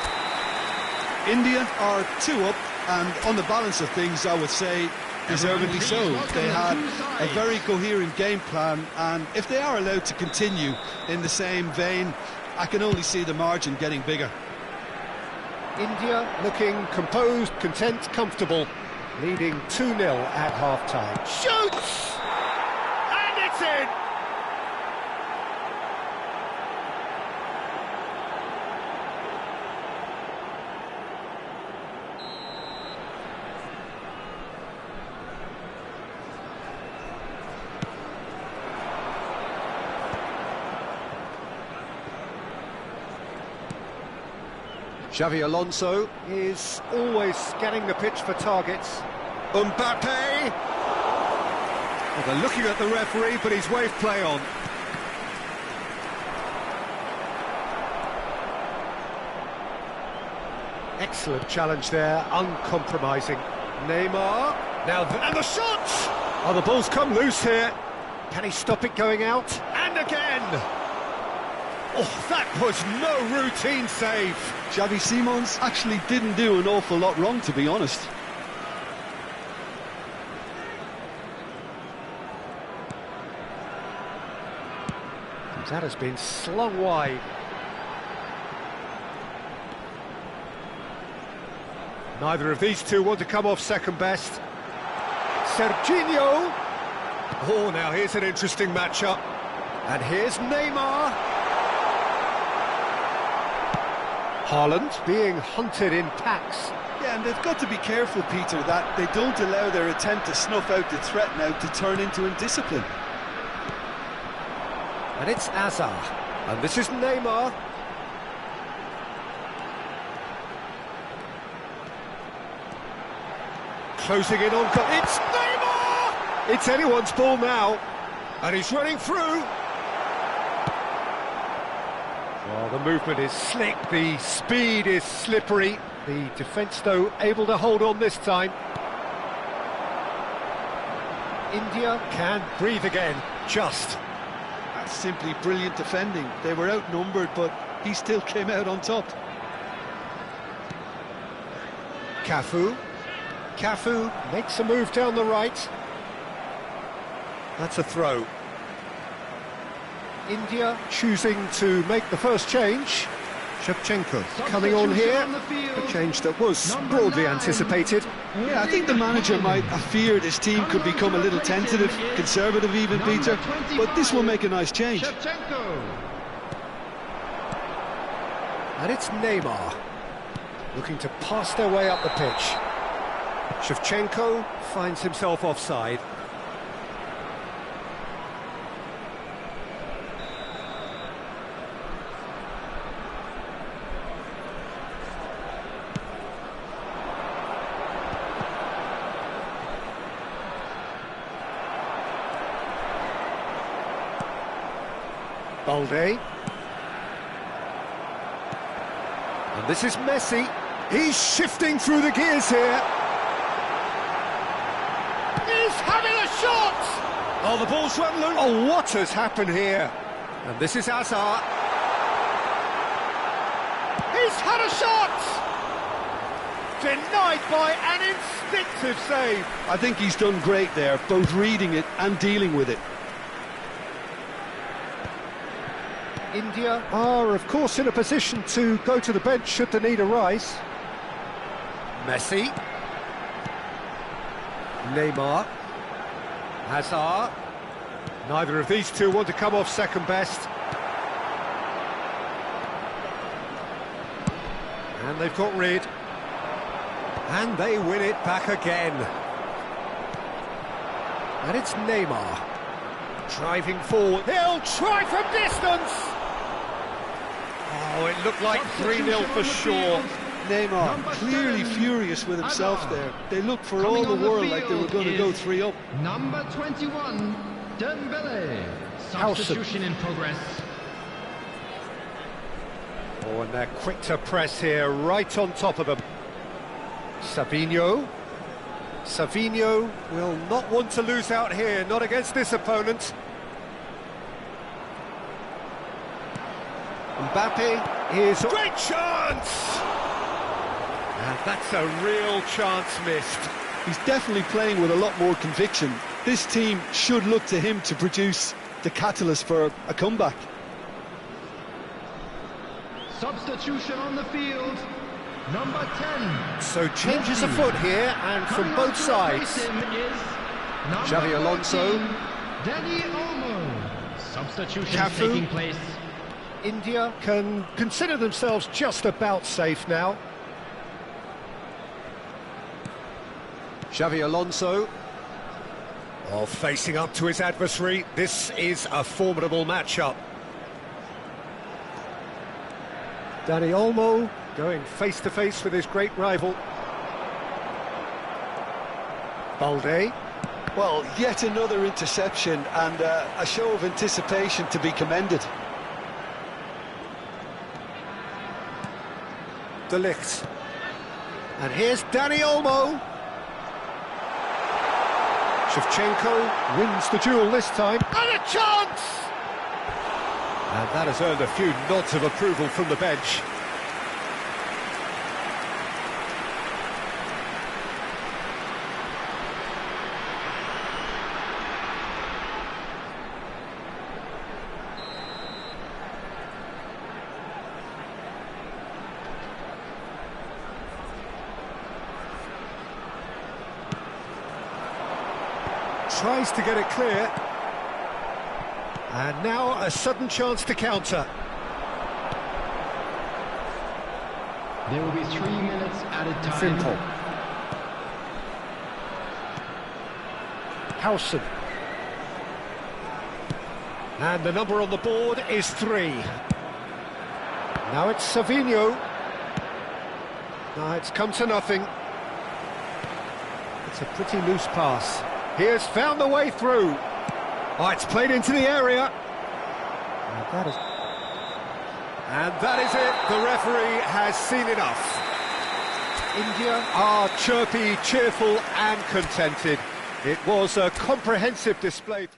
S4: India are 2 up, and on the balance of things, I would say deservedly so. They had a very coherent game plan, and if they are allowed to continue in the same vein, I can only see the margin getting bigger.
S1: India looking composed, content, comfortable, leading 2-0 at half-time. Shoots! And it's in! Xavi Alonso is always scanning the pitch for targets. Mbappe! Well, they're looking at the referee, but he's waved play on. Excellent challenge there, uncompromising. Neymar, now and the shot! Oh, the ball's come loose here. Can he stop it going out? And again! Oh, that was no routine save.
S4: Xavi Simons actually didn't do an awful lot wrong, to be honest.
S1: That has been slung wide. Neither of these two want to come off second best. Serginho. Oh, now here's an interesting matchup. And here's Neymar. Haaland being hunted in packs.
S4: Yeah, and they've got to be careful, Peter, that they don't allow their attempt to snuff out the threat now to turn into indiscipline.
S1: And it's Hazard. And this is Neymar. Closing in on... It's Neymar! It's anyone's ball now. And he's running through. Well, the movement is slick, the speed is slippery. The defence, though, able to hold on this time. India can breathe again, just.
S4: That's simply brilliant defending. They were outnumbered, but he still came out on top.
S1: Cafu. Cafu makes a move down the right. That's a throw. India choosing to make the first change. Shevchenko coming on here, a change that was broadly anticipated.
S4: Yeah, I think the manager might have feared his team could become a little tentative, conservative even, Peter, but this will make a nice change.
S1: And it's Neymar, looking to pass their way up the pitch. Shevchenko finds himself offside. Balde. And this is Messi. He's shifting through the gears here. He's having a shot! Oh, the ball's run loose. Oh, what has happened here? And this is Hazard. He's had a shot! Denied by an instinctive save.
S4: I think he's done great there, both reading it and dealing with it.
S1: India are, of course, in a position to go to the bench should the need arise. Messi. Neymar. Hazard. Neither of these two want to come off second best. And they've got rid. And they win it back again. And it's Neymar. Driving forward. He'll try from distance! Oh, it looked like 3-0 for sure.
S4: Neymar clearly furious with himself there. They looked for all the world like they were going to go 3-up.
S2: Number 21, Dembele. Substitution in progress.
S1: Oh, and they're quick to press here, right on top of them. Savinho. Savinho will not want to lose out here, not against this opponent. Mbappe is... Great chance! And that's a real chance missed.
S4: He's definitely playing with a lot more conviction. This team should look to him to produce the catalyst for a comeback.
S2: Substitution on the field, number 10.
S1: So changes afoot here, and from both sides. Xavi Alonso.
S2: Dani Olmo. Substitution
S1: Cafu.
S2: taking place.
S1: India can consider themselves just about safe now. Xavi Alonso. Oh, facing up to his adversary. This is a formidable matchup. Dani Olmo going face-to-face with his great rival. Balde.
S3: Well, yet another interception and a show of anticipation to be commended.
S1: De Ligt.
S5: And here's Dani Olmo. Shevchenko wins the duel this time. And a chance! And that has earned a few nods of approval from the bench. Tries to get it clear. And now a sudden chance to counter.
S2: There will be 3 minutes added time.
S5: Simple. Howson. And the number on the board is 3. Now it's Savinho. No, it's come to nothing. It's a pretty loose pass. He has found the way through. Oh, it's played into the area. And that is it. The referee has seen enough. India are chirpy, cheerful and contented. It was a comprehensive display.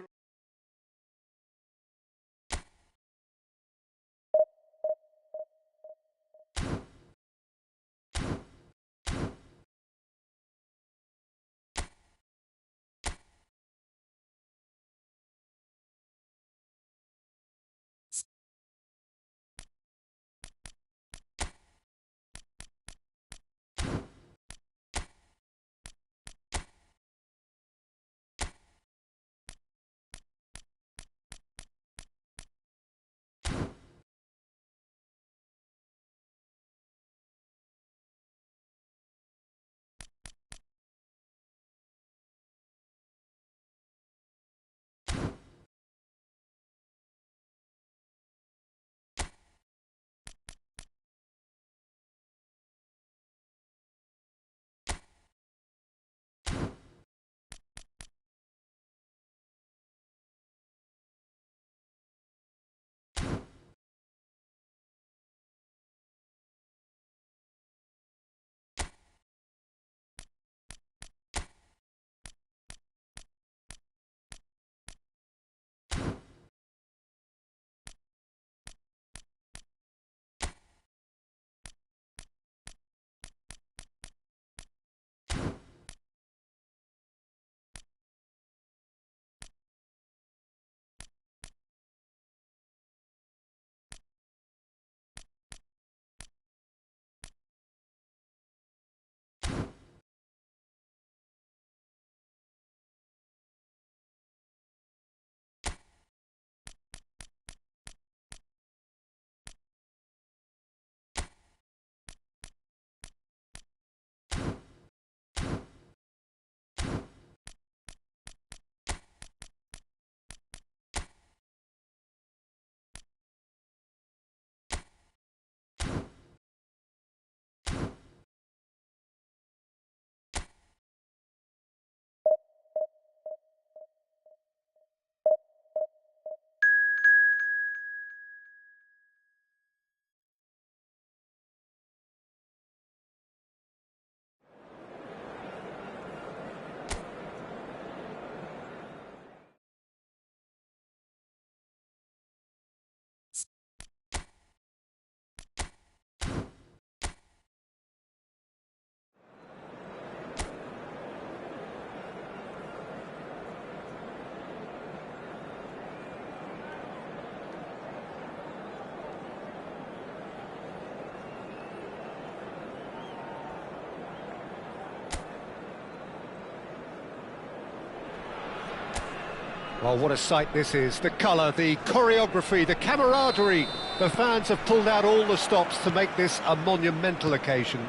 S5: Well, what a sight this is. The colour, the choreography, the camaraderie. The fans have pulled out all the stops to make this a monumental occasion.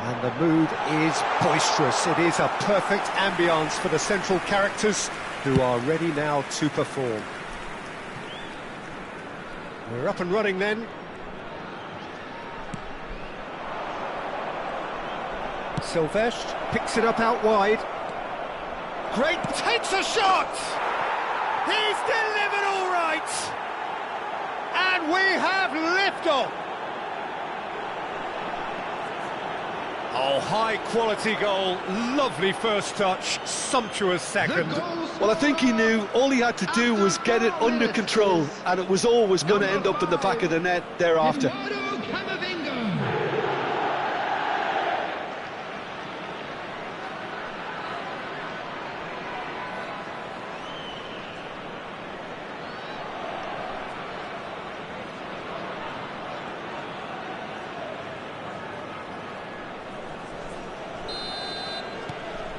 S5: And the mood is boisterous. It is a perfect ambience for the central characters who are ready now to perform. We're up and running then. Silvestre picks it up out wide. Great, takes a shot! He's delivered all right! And we have liftoff!
S1: Oh, high-quality goal, lovely first touch, sumptuous second.
S4: Well, I think he knew all he had to do was get it under control, and it was always going to end up in the back of the net thereafter.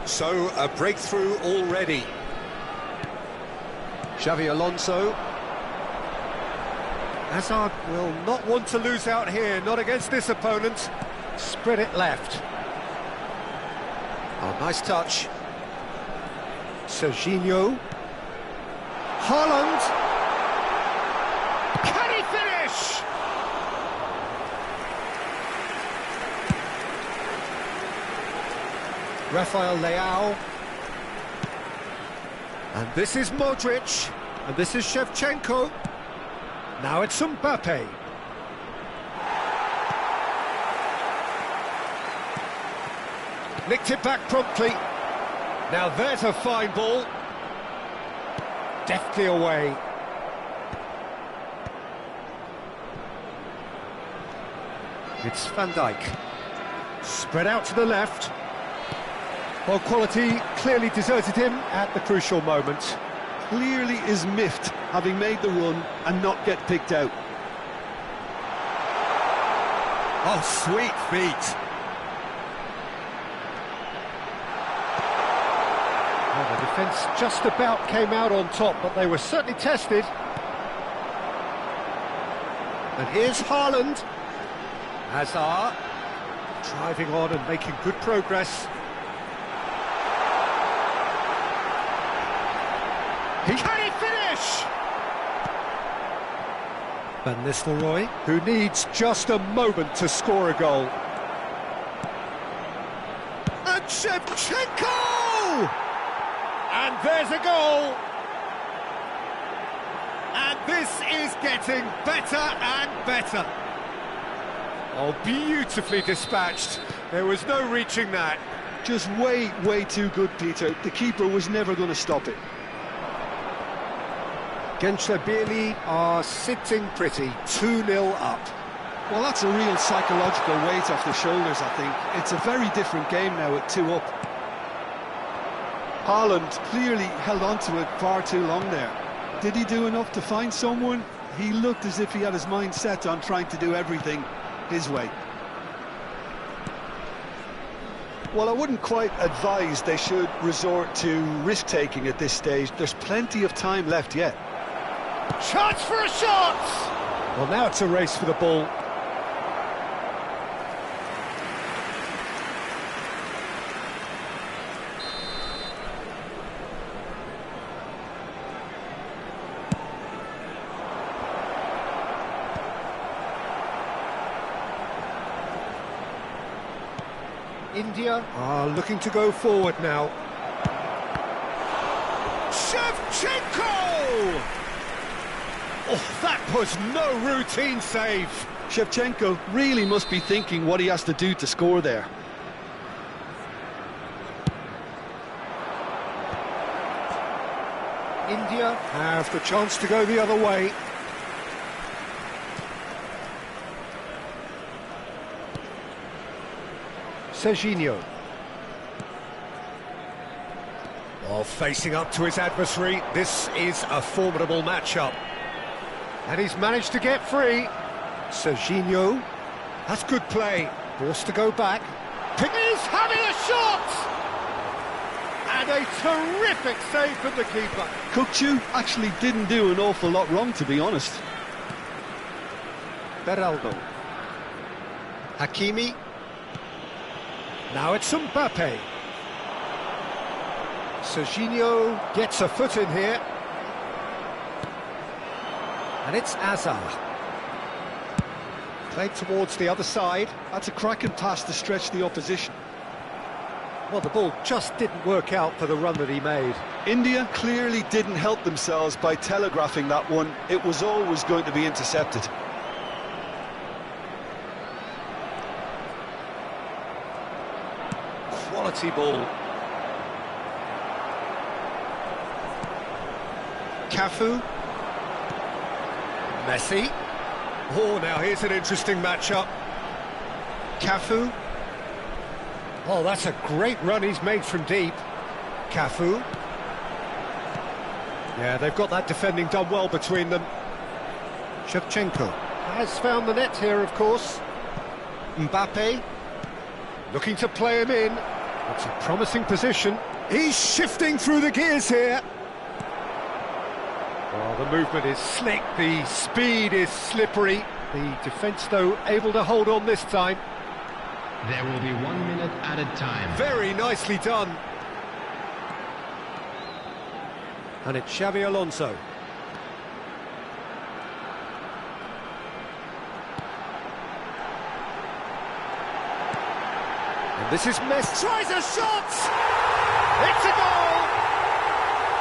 S5: So, a breakthrough already. Xavi Alonso. Hazard will not want to lose out here, not against this opponent. Spread it left. Oh, nice touch. Serginho. Haaland. Can he finish? Rafael Leao. And this is Modric. And this is Shevchenko. Now it's Mbappe. Nicked it back promptly. Now there's a fine ball. Deftly away. It's Van Dijk. Spread out to the left. Well, quality clearly deserted him at the crucial moment.
S4: Clearly is miffed, having made the run and not get picked out.
S5: Oh, sweet feet. Well, the defence just about came out on top, but they were certainly tested. And here's Haaland. Hazard driving on and making good progress. Can he finish? Van Nistelrooy, who needs just a moment to score a goal. And Shevchenko! And there's a goal! And this is getting better and better. Oh, beautifully dispatched. There was no reaching that.
S4: Just way too good, Peter. The keeper was never going to stop it.
S5: Gençlerbirliği are sitting pretty, 2-0 up.
S4: Well, that's a real psychological weight off the shoulders, I think. It's a very different game now at 2 up. Haaland clearly held on to it far too long there. Did he do enough to find someone? He looked as if he had his mind set on trying to do everything his way. Well, I wouldn't quite advise they should resort to risk-taking at this stage. There's plenty of time left yet.
S5: Chance for a shot! Well, now it's a race for the ball. India are looking to go forward now. Shevchenko! Oh, that was no routine save.
S4: Shevchenko really must be thinking what he has to do to score there.
S5: India have the chance to go the other way. Serginho. Oh, facing up to his adversary, this is a formidable matchup. And he's managed to get free. Serginho. That's good play. Forced to go back. He's having a shot! And a terrific save from the keeper.
S4: Kukçu actually didn't do an awful lot wrong, to be honest.
S5: Beraldo. Hakimi. Now it's Mbappe. Serginho gets a foot in here. And it's Hazard. Played towards the other side.
S4: That's a cracking pass to stretch the opposition.
S5: Well, the ball just didn't work out for the run that he made.
S4: India clearly didn't help themselves by telegraphing that one. It was always going to be intercepted.
S5: quality ball. Cafu. Messi. Oh, now here's an interesting matchup. Cafu. Oh, that's a great run he's made from deep. Cafu. Yeah, they've got that defending done well between them. Shevchenko has found the net here, of course. Mbappe. Looking to play him in. That's a promising position. He's shifting through the gears here. Oh, the movement is slick, the speed is slippery. The defence, though, able to hold on this time.
S2: There will be 1 minute added time.
S5: Very nicely done. And it's Xabi Alonso. And this is Messi. Tries a shot! It's a goal!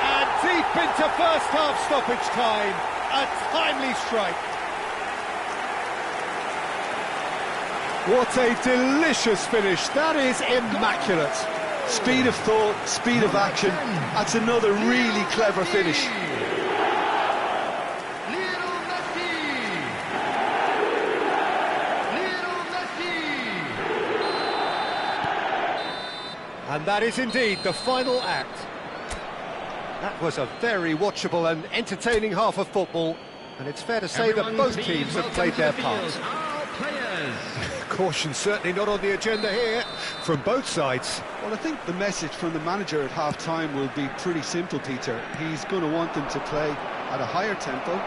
S5: And deep into first half stoppage time. A timely strike. What a delicious finish. That is immaculate.
S3: Speed of thought, speed of action. That's another really clever finish.
S5: And that is indeed the final act. That was a very watchable and entertaining half of football, and it's fair to say that both teams have played their part. Caution certainly not on the agenda here from both sides.
S4: Well, I think the message from the manager at half-time will be pretty simple, Peter. He's going to want them to play at a higher tempo,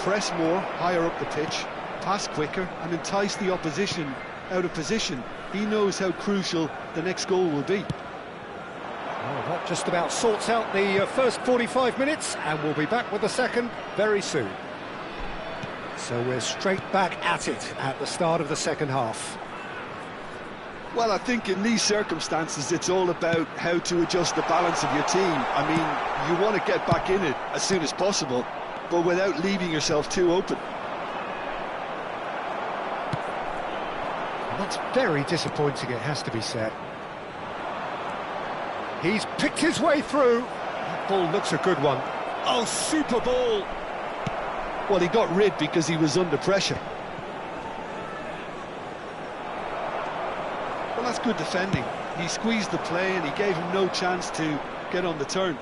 S4: press more, higher up the pitch, pass quicker, and entice the opposition out of position. He knows how crucial the next goal will be.
S5: Well, that just about sorts out the first 45 minutes, and we'll be back with the second very soon. So we're straight back at it at the start of the second half.
S3: Well, I think in these circumstances it's all about how to adjust the balance of your team. I mean, you want to get back in it as soon as possible, but without leaving yourself too open.
S5: And that's very disappointing, it has to be said. He's picked his way through. That ball looks a good one. Oh, super ball!
S3: Well, he got rid because he was under pressure.
S4: Well, that's good defending. He squeezed the play and he gave him no chance to get on the turn.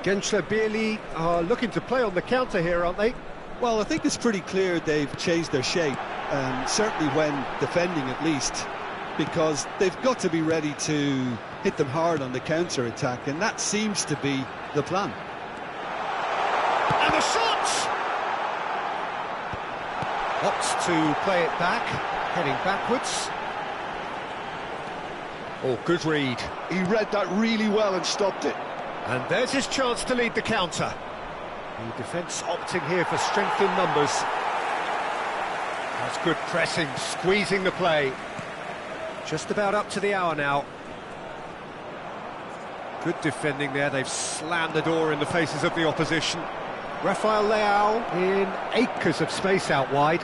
S5: Gençlerbirliği are looking to play on the counter here, aren't they?
S3: Well, I think it's pretty clear they've changed their shape, certainly when defending at least, because they've got to be ready to hit them hard on the counter-attack, and that seems to be the plan.
S5: And the shot! Opts to play it back, heading backwards. Oh, good read.
S3: He read that really well and stopped it.
S5: And there's his chance to lead the counter. The defence opting here for strength in numbers. That's good pressing, squeezing the play. Just about up to the hour now. Good defending there, they've slammed the door in the faces of the opposition. Rafael Leao in acres of space out wide.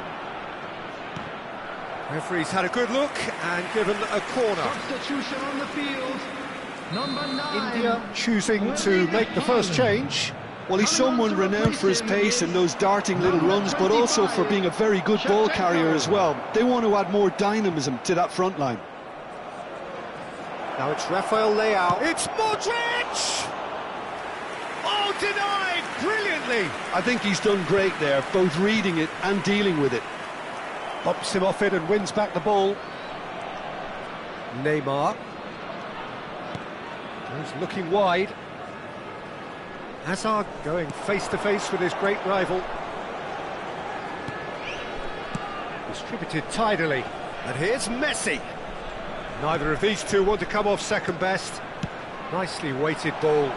S5: Referee's had a good look and given a corner.
S2: Substitution on the field. Number 9.
S5: India choosing to make the first change.
S3: Well, he's someone renowned for his pace and those darting little runs, but also for being a very good ball carrier as well. They want to add more dynamism to that front line.
S5: Now it's Rafael Leao. It's Modric! Oh, denied brilliantly!
S3: I think he's done great there, both reading it and dealing with it.
S5: Bumps him off it and wins back the ball. Neymar. He's looking wide. Hazard going face-to-face with his great rival. Distributed tidily. And here's Messi. Neither of these two want to come off second best. Nicely weighted ball.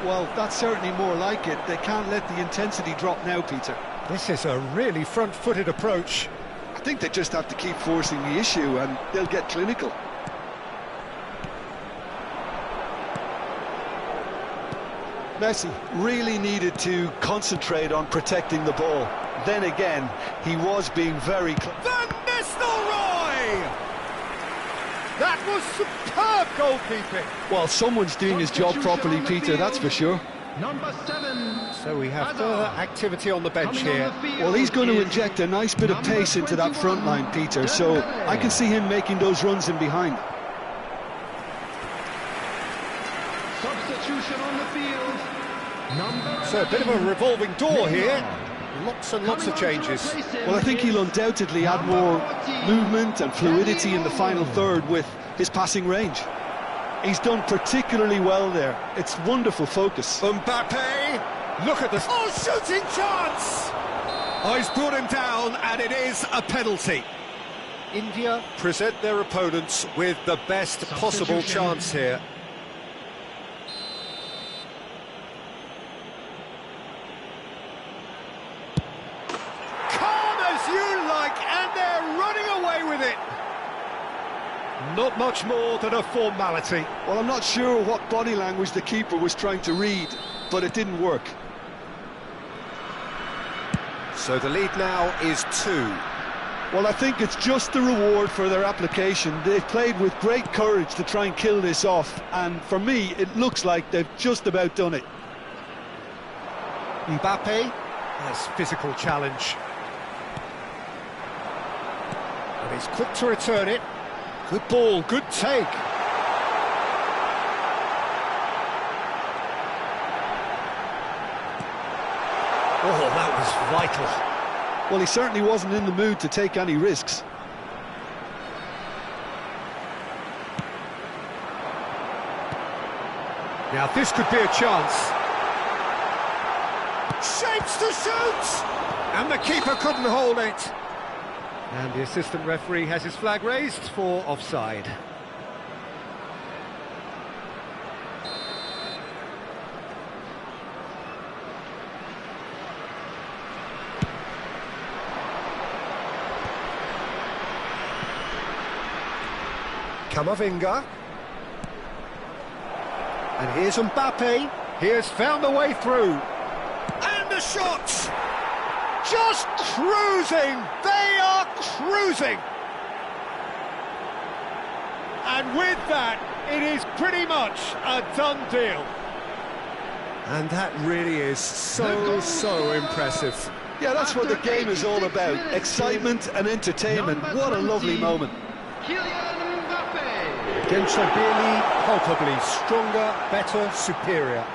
S3: Well, that's certainly more like it. They can't let the intensity drop now, Peter.
S5: This is a really front-footed approach.
S3: I think they just have to keep forcing the issue and they'll get clinical. Messi really needed to concentrate on protecting the ball. Then again, he was being very...
S5: Van Nistelrooy!
S1: That was superb goalkeeping.
S4: Well, someone's doing his job properly, Peter, that's for sure.
S2: Number 7.
S1: So we have further activity on the bench here.
S4: Well, he's going to inject a nice bit of pace into that front line, Peter, so I can see him making those runs in behind.
S2: Substitution on the field. Number
S1: So a bit of a revolving door here. Lots and lots of changes.
S4: Well, I think he'll undoubtedly add more movement and fluidity in the final third with his passing range. He's done particularly well there. It's wonderful focus.
S1: Mbappe, look at this. Oh, shooting chance! Oh, he's brought him down, and it is a penalty. India present their opponents with the best possible chance here. Calm as you like, and they're running away with it. Not much more than a formality.
S4: Well, I'm not sure what body language the keeper was trying to read, but it didn't work.
S1: So the lead now is 2.
S4: Well, I think it's just the reward for their application. They've played with great courage to try and kill this off, and for me, it looks like they've just about done it.
S1: Mbappe, nice physical challenge. And he's quick to return it. Good ball, good take. Oh, that was vital.
S4: Well, he certainly wasn't in the mood to take any risks.
S1: Now this could be a chance. Shapes to shoot! And the keeper couldn't hold it. And the assistant referee has his flag raised for offside. Camavinga. And here's Mbappe. He has found a way through. And the shot! Just cruising! They are cruising! And with that, it is pretty much a done deal. And that really is so impressive.
S4: Yeah, that's what the game is all about. Excitement and entertainment. What a lovely moment.
S1: Against Sabili, culpably stronger, better, superior.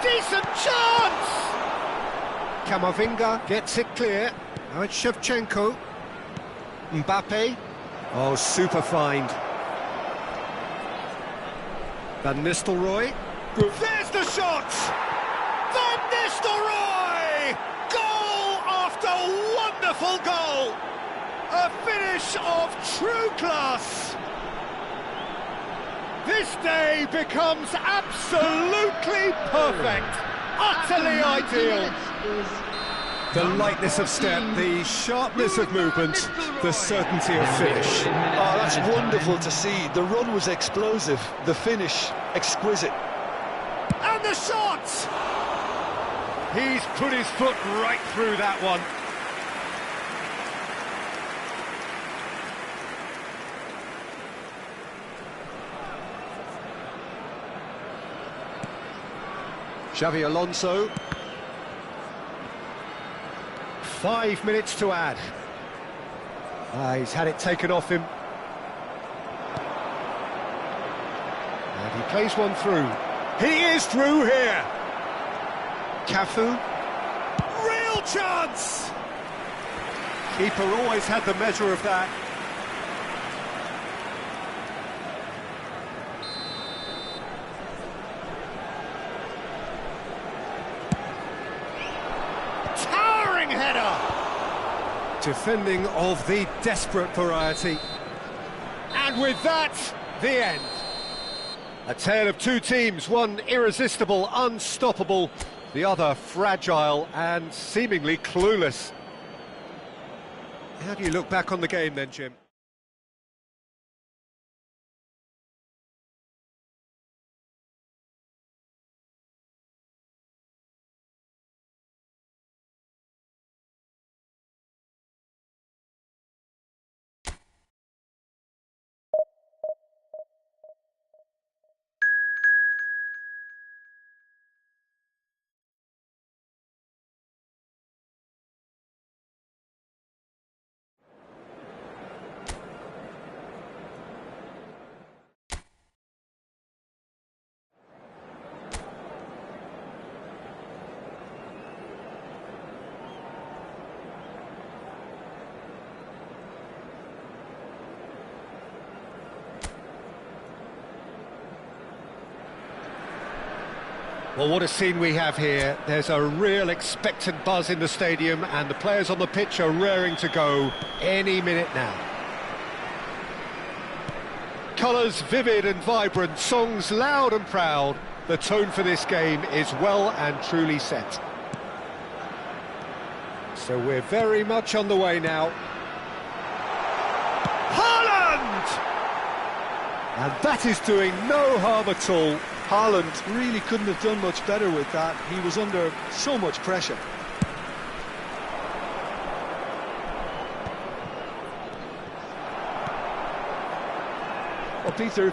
S1: Decent chance! Camavinga gets it clear. Now it's Shevchenko. Mbappe. Oh, super find. Van Nistelrooy. There's the shot! Van Nistelrooy! Goal after wonderful goal! A finish of true class! This day becomes absolutely perfect, utterly ideal. The lightness of step, the sharpness of movement, the certainty of finish.
S4: Oh, that's wonderful to see. The run was explosive, the finish exquisite.
S1: And the shot! He's put his foot right through that one. Xavi Alonso. 5 minutes to add. He's had it taken off him. And he plays one through. He is through here. Cafu. Real chance! Keeper always had the measure of that. Header! Defending of the desperate variety. And with that, the end. A tale of two teams, one irresistible, unstoppable, The other fragile and seemingly clueless. How do you look back on the game then, Jim? Well, what a scene we have here. There's a real expectant buzz in the stadium, and the players on the pitch are raring to go any minute now. Colours vivid and vibrant, songs loud and proud. The tone for this game is well and truly set. So we're very much on the way now. Haaland! And that is doing no harm at all.
S3: Haaland really couldn't have done much better with that. He was under so much pressure. Well, Peter,